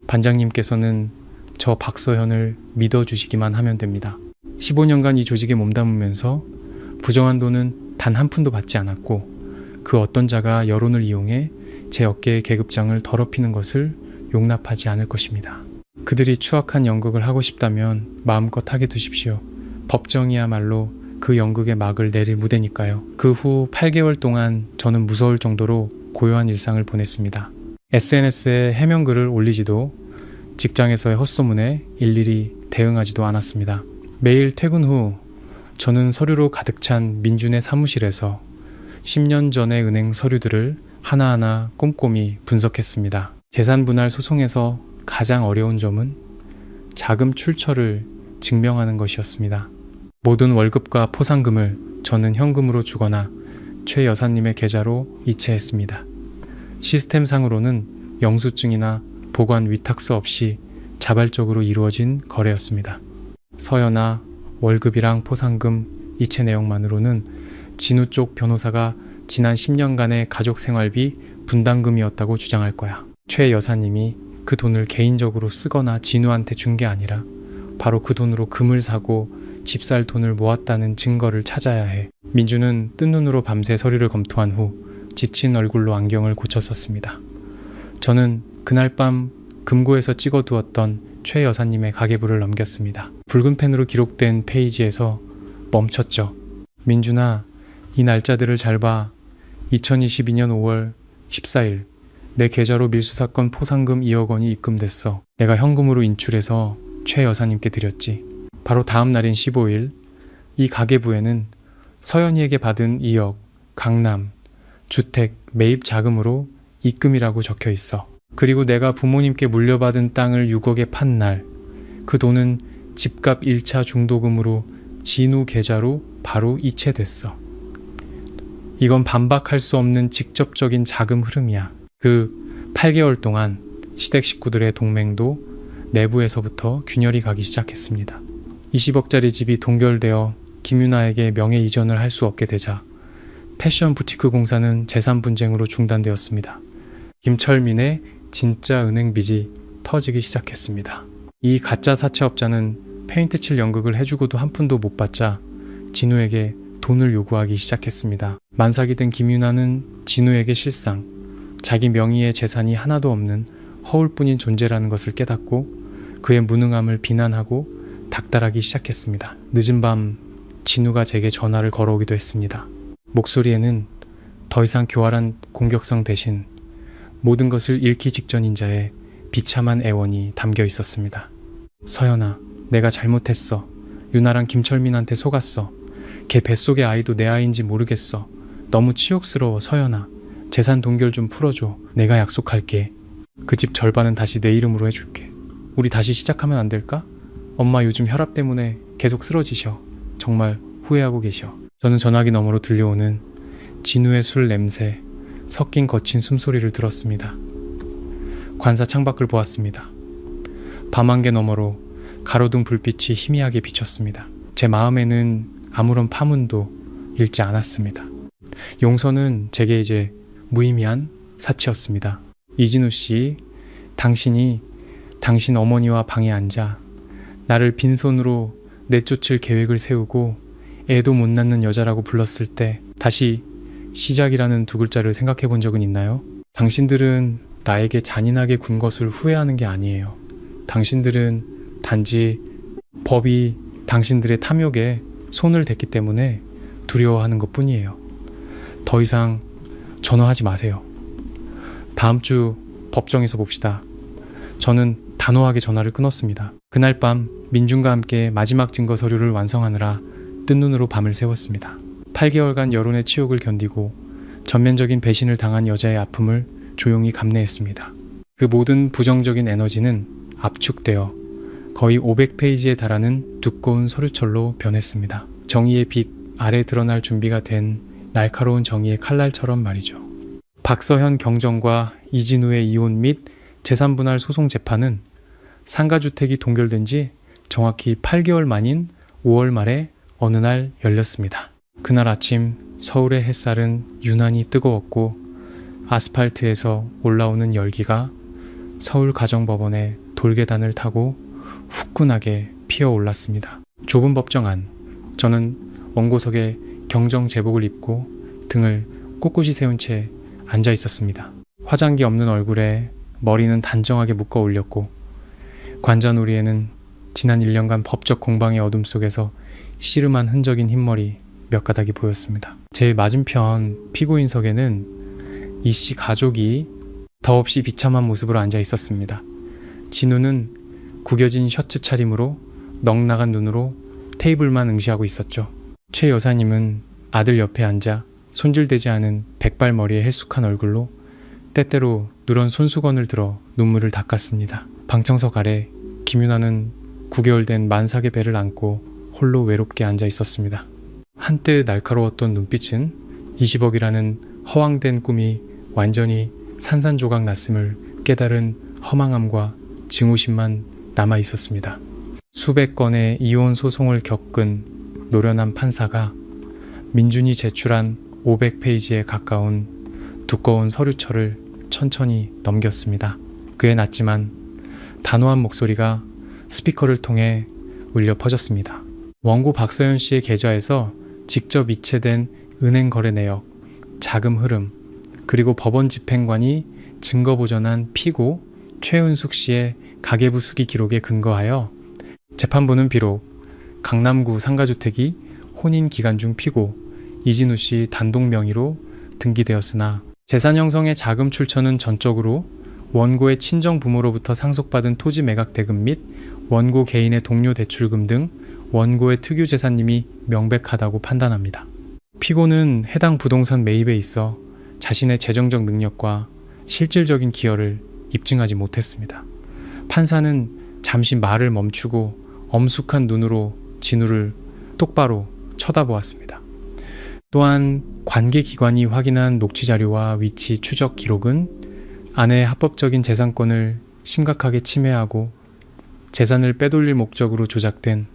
반장님께서는 저 박서현을 믿어주시기만 하면 됩니다. 15년간 이 조직에 몸담으면서 부정한 돈은 단 한 푼도 받지 않았고 그 어떤 자가 여론을 이용해 제 어깨에 계급장을 더럽히는 것을 용납하지 않을 것입니다. 그들이 추악한 연극을 하고 싶다면 마음껏 하게 두십시오. 법정이야말로 그 연극의 막을 내릴 무대니까요. 그 후 8개월 동안 저는 무서울 정도로 고요한 일상을 보냈습니다. SNS에 해명글을 올리지도 직장에서의 헛소문에 일일이 대응하지도 않았습니다. 매일 퇴근 후 저는 서류로 가득 찬 민준의 사무실에서 10년 전의 은행 서류들을 하나하나 꼼꼼히 분석했습니다. 재산분할 소송에서 가장 어려운 점은 자금 출처를 증명하는 것이었습니다. 모든 월급과 포상금을 저는 현금으로 주거나 최 여사님의 계좌로 이체했습니다. 시스템상으로는 영수증이나 보관 위탁서 없이 자발적으로 이루어진 거래였습니다. 서연아 월급이랑 포상금 이체 내용만으로는 진우 쪽 변호사가 지난 10년간의 가족 생활비 분담금이었다고 주장할 거야. 최 여사님이 그 돈을 개인적으로 쓰거나 진우한테 준 게 아니라 바로 그 돈으로 금을 사고 집 살 돈을 모았다는 증거를 찾아야 해. 민주는 뜬 눈으로 밤새 서류를 검토한 후 지친 얼굴로 안경을 고쳤었습니다. 저는 그날 밤 금고에서 찍어두었던 최 여사님의 가계부를 넘겼습니다. 붉은 펜으로 기록된 페이지에서 멈췄죠. 민준아, 이 날짜들을 잘 봐. 2022년 5월 14일 내 계좌로 밀수사건 포상금 2억 원이 입금됐어. 내가 현금으로 인출해서 최 여사님께 드렸지. 바로 다음 날인 15일 이 가계부에는 서연이에게 받은 2억, 강남, 주택, 매입 자금으로 입금이라고 적혀 있어. 그리고 내가 부모님께 물려받은 땅을 6억에 판 날 그 돈은 집값 1차 중도금으로 진우 계좌로 바로 이체됐어. 이건 반박할 수 없는 직접적인 자금 흐름이야. 그 8개월 동안 시댁 식구들의 동맹도 내부에서부터 균열이 가기 시작했습니다. 20억짜리 집이 동결되어 김유나에게 명예 이전을 할 수 없게 되자 패션 부티크 공사는 재산 분쟁으로 중단되었습니다. 김철민의 진짜 은행 빚이 터지기 시작했습니다. 이 가짜 사채업자는 페인트 칠 연극을 해주고도 한 푼도 못 받자 진우에게 돈을 요구하기 시작했습니다. 만삭이 된 김유나는 진우에게 실상, 자기 명의의 재산이 하나도 없는 허울뿐인 존재라는 것을 깨닫고 그의 무능함을 비난하고 닥달하기 시작했습니다. 늦은 밤 진우가 제게 전화를 걸어오기도 했습니다. 목소리에는 더 이상 교활한 공격성 대신 모든 것을 잃기 직전인 자의 비참한 애원이 담겨 있었습니다. 서연아, 내가 잘못했어. 유나랑 김철민한테 속았어. 걔 뱃속의 아이도 내 아이인지 모르겠어. 너무 치욕스러워. 서연아, 재산 동결 좀 풀어줘. 내가 약속할게. 그 집 절반은 다시 내 이름으로 해줄게. 우리 다시 시작하면 안 될까? 엄마 요즘 혈압 때문에 계속 쓰러지셔. 정말 후회하고 계셔. 저는 전화기 너머로 들려오는 진우의 술 냄새, 섞인 거친 숨소리를 들었습니다. 관사 창밖을 보았습니다. 밤안개 너머로 가로등 불빛이 희미하게 비쳤습니다. 제 마음에는 아무런 파문도 일지 않았습니다. 용서는 제게 이제 무의미한 사치였습니다. 이진우 씨, 당신이 당신 어머니와 방에 앉아 나를 빈손으로 내쫓을 계획을 세우고 애도 못 낳는 여자라고 불렀을 때 다시 시작이라는 두 글자를 생각해 본 적은 있나요? 당신들은 나에게 잔인하게 군 것을 후회하는 게 아니에요. 당신들은 단지 법이 당신들의 탐욕에 손을 댔기 때문에 두려워하는 것 뿐이에요. 더 이상 전화하지 마세요. 다음 주 법정에서 봅시다. 저는 단호하게 전화를 끊었습니다. 그날 밤 민준과 함께 마지막 증거 서류를 완성하느라 뜬 눈으로 밤을 새웠습니다. 8개월간 여론의 치욕을 견디고 전면적인 배신을 당한 여자의 아픔을 조용히 감내했습니다. 그 모든 부정적인 에너지는 압축되어 거의 500페이지에 달하는 두꺼운 서류철로 변했습니다. 정의의 빛 아래 드러날 준비가 된 날카로운 정의의 칼날처럼 말이죠. 박서현 경정과 이진우의 이혼 및 재산분할 소송 재판은 상가주택이 동결된 지 정확히 8개월 만인 5월 말에 어느 날 열렸습니다. 그날 아침 서울의 햇살은 유난히 뜨거웠고 아스팔트에서 올라오는 열기가 서울가정법원의 돌계단을 타고 후끈하게 피어올랐습니다. 좁은 법정 안, 저는 원고석에 경정 제복을 입고 등을 꼿꼿이 세운 채 앉아 있었습니다. 화장기 없는 얼굴에 머리는 단정하게 묶어 올렸고 관자놀이에는 지난 1년간 법적 공방의 어둠 속에서 씨름한 흔적인 흰머리 몇 가닥이 보였습니다. 제 맞은편 피고인석에는 이 씨 가족이 더없이 비참한 모습으로 앉아 있었습니다. 진우는 구겨진 셔츠 차림으로 넉나간 눈으로 테이블만 응시하고 있었죠. 최 여사님은 아들 옆에 앉아 손질되지 않은 백발머리의 헬쑥한 얼굴로 때때로 누런 손수건을 들어 눈물을 닦았습니다. 방청석 아래 김윤아는 9개월 된 만삭의 배를 안고 홀로 외롭게 앉아 있었습니다. 한때 날카로웠던 눈빛은 20억이라는 허황된 꿈이 완전히 산산조각 났음을 깨달은 허망함과 증오심만 남아 있었습니다. 수백 건의 이혼 소송을 겪은 노련한 판사가 민준이 제출한 500페이지에 가까운 두꺼운 서류철을 천천히 넘겼습니다. 그의 낮지만 단호한 목소리가 스피커를 통해 울려 퍼졌습니다. 원고 박서연 씨의 계좌에서 직접 이체된 은행 거래 내역, 자금 흐름, 그리고 법원 집행관이 증거 보전한 피고 최은숙 씨의 가계부 수기 기록에 근거하여 재판부는 비록 강남구 상가주택이 혼인 기간 중 피고 이진우 씨 단독 명의로 등기되었으나 재산 형성의 자금 출처는 전적으로 원고의 친정 부모로부터 상속받은 토지 매각 대금 및 원고 개인의 동료 대출금 등 원고의 특유 재산임이 명백하다고 판단합니다. 피고는 해당 부동산 매입에 있어 자신의 재정적 능력과 실질적인 기여를 입증하지 못했습니다. 판사는 잠시 말을 멈추고 엄숙한 눈으로 진우를 똑바로 쳐다보았습니다. 또한 관계기관이 확인한 녹취자료와 위치 추적 기록은 아내의 합법적인 재산권을 심각하게 침해하고 재산을 빼돌릴 목적으로 조작된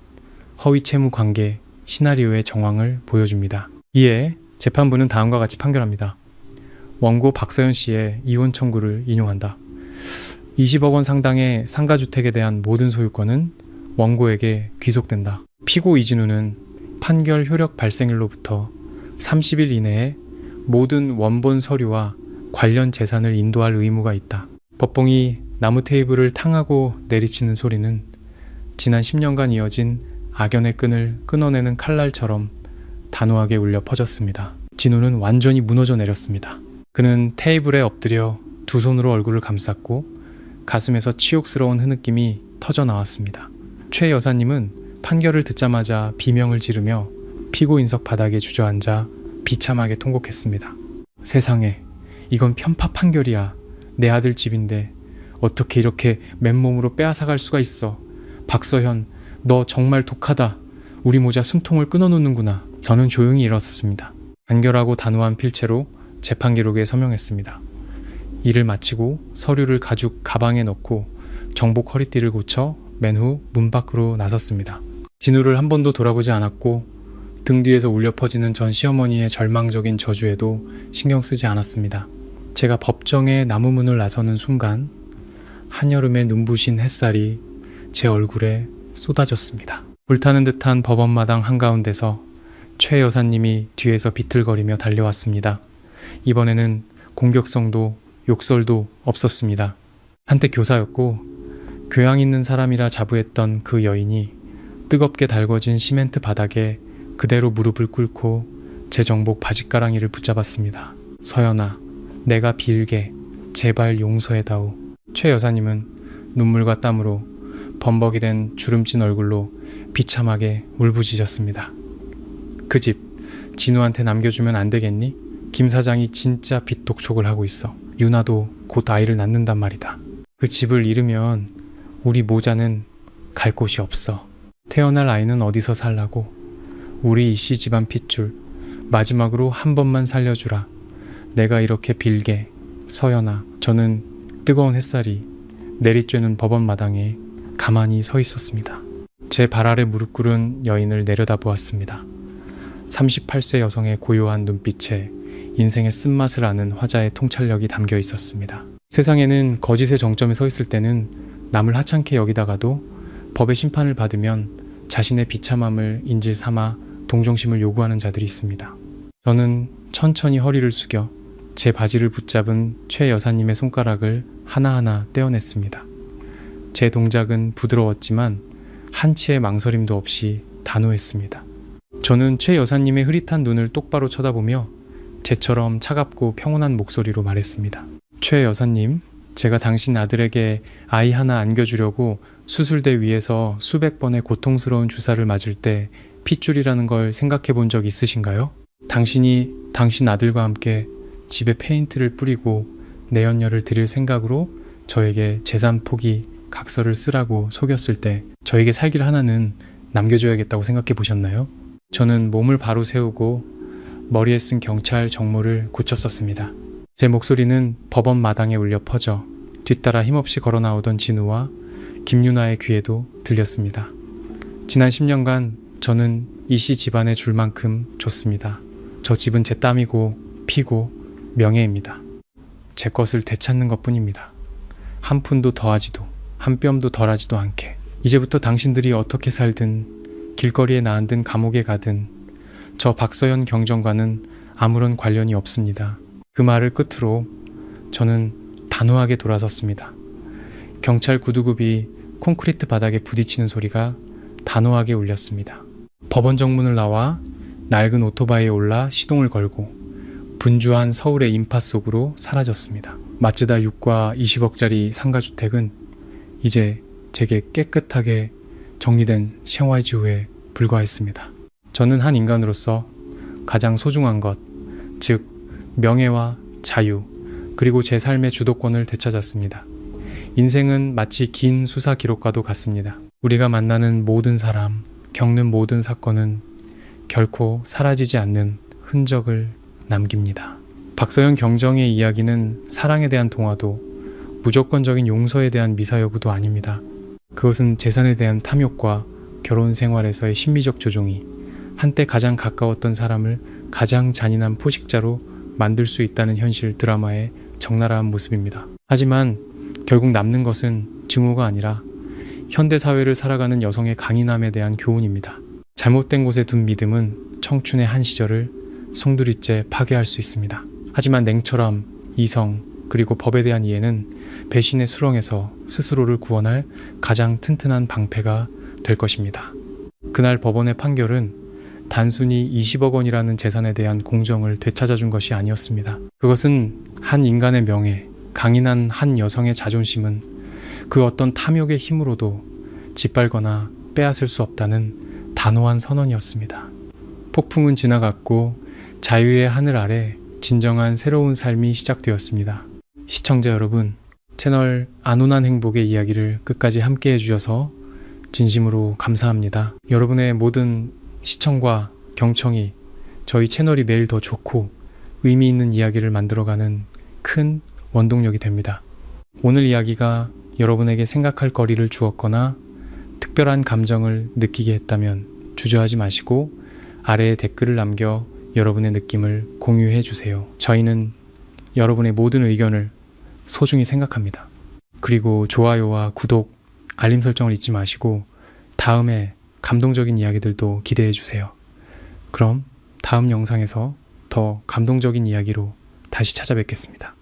허위 채무 관계 시나리오의 정황을 보여줍니다. 이에 재판부는 다음과 같이 판결합니다. 원고 박서연 씨의 이혼 청구를 인용한다. 20억 원 상당의 상가주택에 대한 모든 소유권은 원고에게 귀속된다. 피고 이진우는 판결 효력 발생일로부터 30일 이내에 모든 원본 서류와 관련 재산을 인도할 의무가 있다. 법봉이 나무 테이블을 탕하고 내리치는 소리는 지난 10년간 이어진 악연의 끈을 끊어내는 칼날처럼 단호하게 울려 퍼졌습니다. 진우는 완전히 무너져 내렸습니다. 그는 테이블에 엎드려 두 손으로 얼굴을 감쌌고 가슴에서 치욕스러운 흐느낌이 터져 나왔습니다. 최 여사님은 판결을 듣자마자 비명을 지르며 피고인석 바닥에 주저앉아 비참하게 통곡했습니다. 세상에, 이건 편파 판결이야. 내 아들 집인데 어떻게 이렇게 맨몸으로 빼앗아갈 수가 있어. 박서현, 너 정말 독하다. 우리 모자 숨통을 끊어놓는구나. 저는 조용히 일어섰습니다. 간결하고 단호한 필체로 재판 기록에 서명했습니다. 일을 마치고 서류를 가죽 가방에 넣고 정복 허리띠를 고쳐 맨 후 문 밖으로 나섰습니다. 진우를 한 번도 돌아보지 않았고 등 뒤에서 울려 퍼지는 전 시어머니의 절망적인 저주에도 신경 쓰지 않았습니다. 제가 법정의 나무문을 나서는 순간 한여름의 눈부신 햇살이 제 얼굴에 쏟아졌습니다. 불타는 듯한 법원마당 한가운데서 최 여사님이 뒤에서 비틀거리며 달려왔습니다. 이번에는 공격성도 욕설도 없었습니다. 한때 교사였고 교양 있는 사람이라 자부했던 그 여인이 뜨겁게 달궈진 시멘트 바닥에 그대로 무릎을 꿇고 제 정복 바짓가랑이를 붙잡았습니다. 서연아, 내가 빌게 제발 용서해다오. 최 여사님은 눈물과 땀으로 범벅이 된 주름진 얼굴로 비참하게 울부짖었습니다. 그 집 진우한테 남겨주면 안 되겠니? 김 사장이 진짜 빚독촉을 하고 있어. 유나도 곧 아이를 낳는단 말이다. 그 집을 잃으면 우리 모자는 갈 곳이 없어. 태어날 아이는 어디서 살라고. 우리 이씨 집안 핏줄 마지막으로 한 번만 살려주라. 내가 이렇게 빌게. 서연아. 저는 뜨거운 햇살이 내리쬐는 법원 마당에 가만히 서 있었습니다. 제 발 아래 무릎 꿇은 여인을 내려다보았습니다. 38세 여성의 고요한 눈빛에 인생의 쓴맛을 아는 화자의 통찰력이 담겨 있었습니다. 세상에는 거짓의 정점에 서 있을 때는 남을 하찮게 여기다가도 법의 심판을 받으면 자신의 비참함을 인질 삼아 동정심을 요구하는 자들이 있습니다. 저는 천천히 허리를 숙여 제 바지를 붙잡은 최 여사님의 손가락을 하나하나 떼어냈습니다. 제 동작은 부드러웠지만 한치의 망설임도 없이 단호했습니다. 저는 최 여사님의 흐릿한 눈을 똑바로 쳐다보며 제처럼 차갑고 평온한 목소리로 말했습니다. 최 여사님, 제가 당신 아들에게 아이 하나 안겨주려고 수술대 위에서 수백 번의 고통스러운 주사를 맞을 때 핏줄이라는 걸 생각해 본 적 있으신가요? 당신이 당신 아들과 함께 집에 페인트를 뿌리고 내연녀를 드릴 생각으로 저에게 재산 포기 각서를 쓰라고 속였을 때 저에게 살길 하나는 남겨줘야겠다고 생각해 보셨나요? 저는 몸을 바로 세우고 머리에 쓴 경찰 정모를 고쳤었습니다. 제 목소리는 법원 마당에 울려 퍼져 뒤따라 힘없이 걸어 나오던 진우와 김유나의 귀에도 들렸습니다. 지난 10년간 저는 이 씨 집안에 줄 만큼 줬습니다. 저 집은 제 땀이고 피고 명예입니다. 제 것을 되찾는 것뿐입니다. 한 푼도 더하지도 한 뼘도 덜하지도 않게. 이제부터 당신들이 어떻게 살든 길거리에 나앉은 감옥에 가든 저 박서연 경정과는 아무런 관련이 없습니다. 그 말을 끝으로 저는 단호하게 돌아섰습니다. 경찰 구두굽이 콘크리트 바닥에 부딪히는 소리가 단호하게 울렸습니다. 법원 정문을 나와 낡은 오토바이에 올라 시동을 걸고 분주한 서울의 인파 속으로 사라졌습니다. 마츠다 6과 20억짜리 상가주택은 이제 제게 깨끗하게 정리된 셴와이지우에 불과했습니다. 저는 한 인간으로서 가장 소중한 것, 즉 명예와 자유, 그리고 제 삶의 주도권을 되찾았습니다. 인생은 마치 긴 수사 기록과도 같습니다. 우리가 만나는 모든 사람, 겪는 모든 사건은 결코 사라지지 않는 흔적을 남깁니다. 박서연 경정의 이야기는 사랑에 대한 동화도 무조건적인 용서에 대한 미사여구도 아닙니다. 그것은 재산에 대한 탐욕과 결혼 생활에서의 심리적 조종이 한때 가장 가까웠던 사람을 가장 잔인한 포식자로 만들 수 있다는 현실 드라마의 적나라한 모습입니다. 하지만 결국 남는 것은 증오가 아니라 현대사회를 살아가는 여성의 강인함에 대한 교훈입니다. 잘못된 곳에 둔 믿음은 청춘의 한 시절을 송두리째 파괴할 수 있습니다. 하지만 냉철함, 이성, 그리고 법에 대한 이해는 배신의 수렁에서 스스로를 구원할 가장 튼튼한 방패가 될 것입니다. 그날 법원의 판결은 단순히 20억 원이라는 재산에 대한 공정을 되찾아준 것이 아니었습니다. 그것은 한 인간의 명예, 강인한 한 여성의 자존심은 그 어떤 탐욕의 힘으로도 짓밟거나 빼앗을 수 없다는 단호한 선언이었습니다. 폭풍은 지나갔고 자유의 하늘 아래 진정한 새로운 삶이 시작되었습니다. 시청자 여러분, 채널 안온한 행복의 이야기를 끝까지 함께 해주셔서 진심으로 감사합니다. 여러분의 모든 시청과 경청이 저희 채널이 매일 더 좋고 의미 있는 이야기를 만들어가는 큰 원동력이 됩니다. 오늘 이야기가 여러분에게 생각할 거리를 주었거나 특별한 감정을 느끼게 했다면 주저하지 마시고 아래에 댓글을 남겨 여러분의 느낌을 공유해 주세요. 저희는 여러분의 모든 의견을 소중히 생각합니다. 그리고 좋아요와 구독, 알림 설정을 잊지 마시고 다음에 감동적인 이야기들도 기대해 주세요. 그럼 다음 영상에서 더 감동적인 이야기로 다시 찾아뵙겠습니다.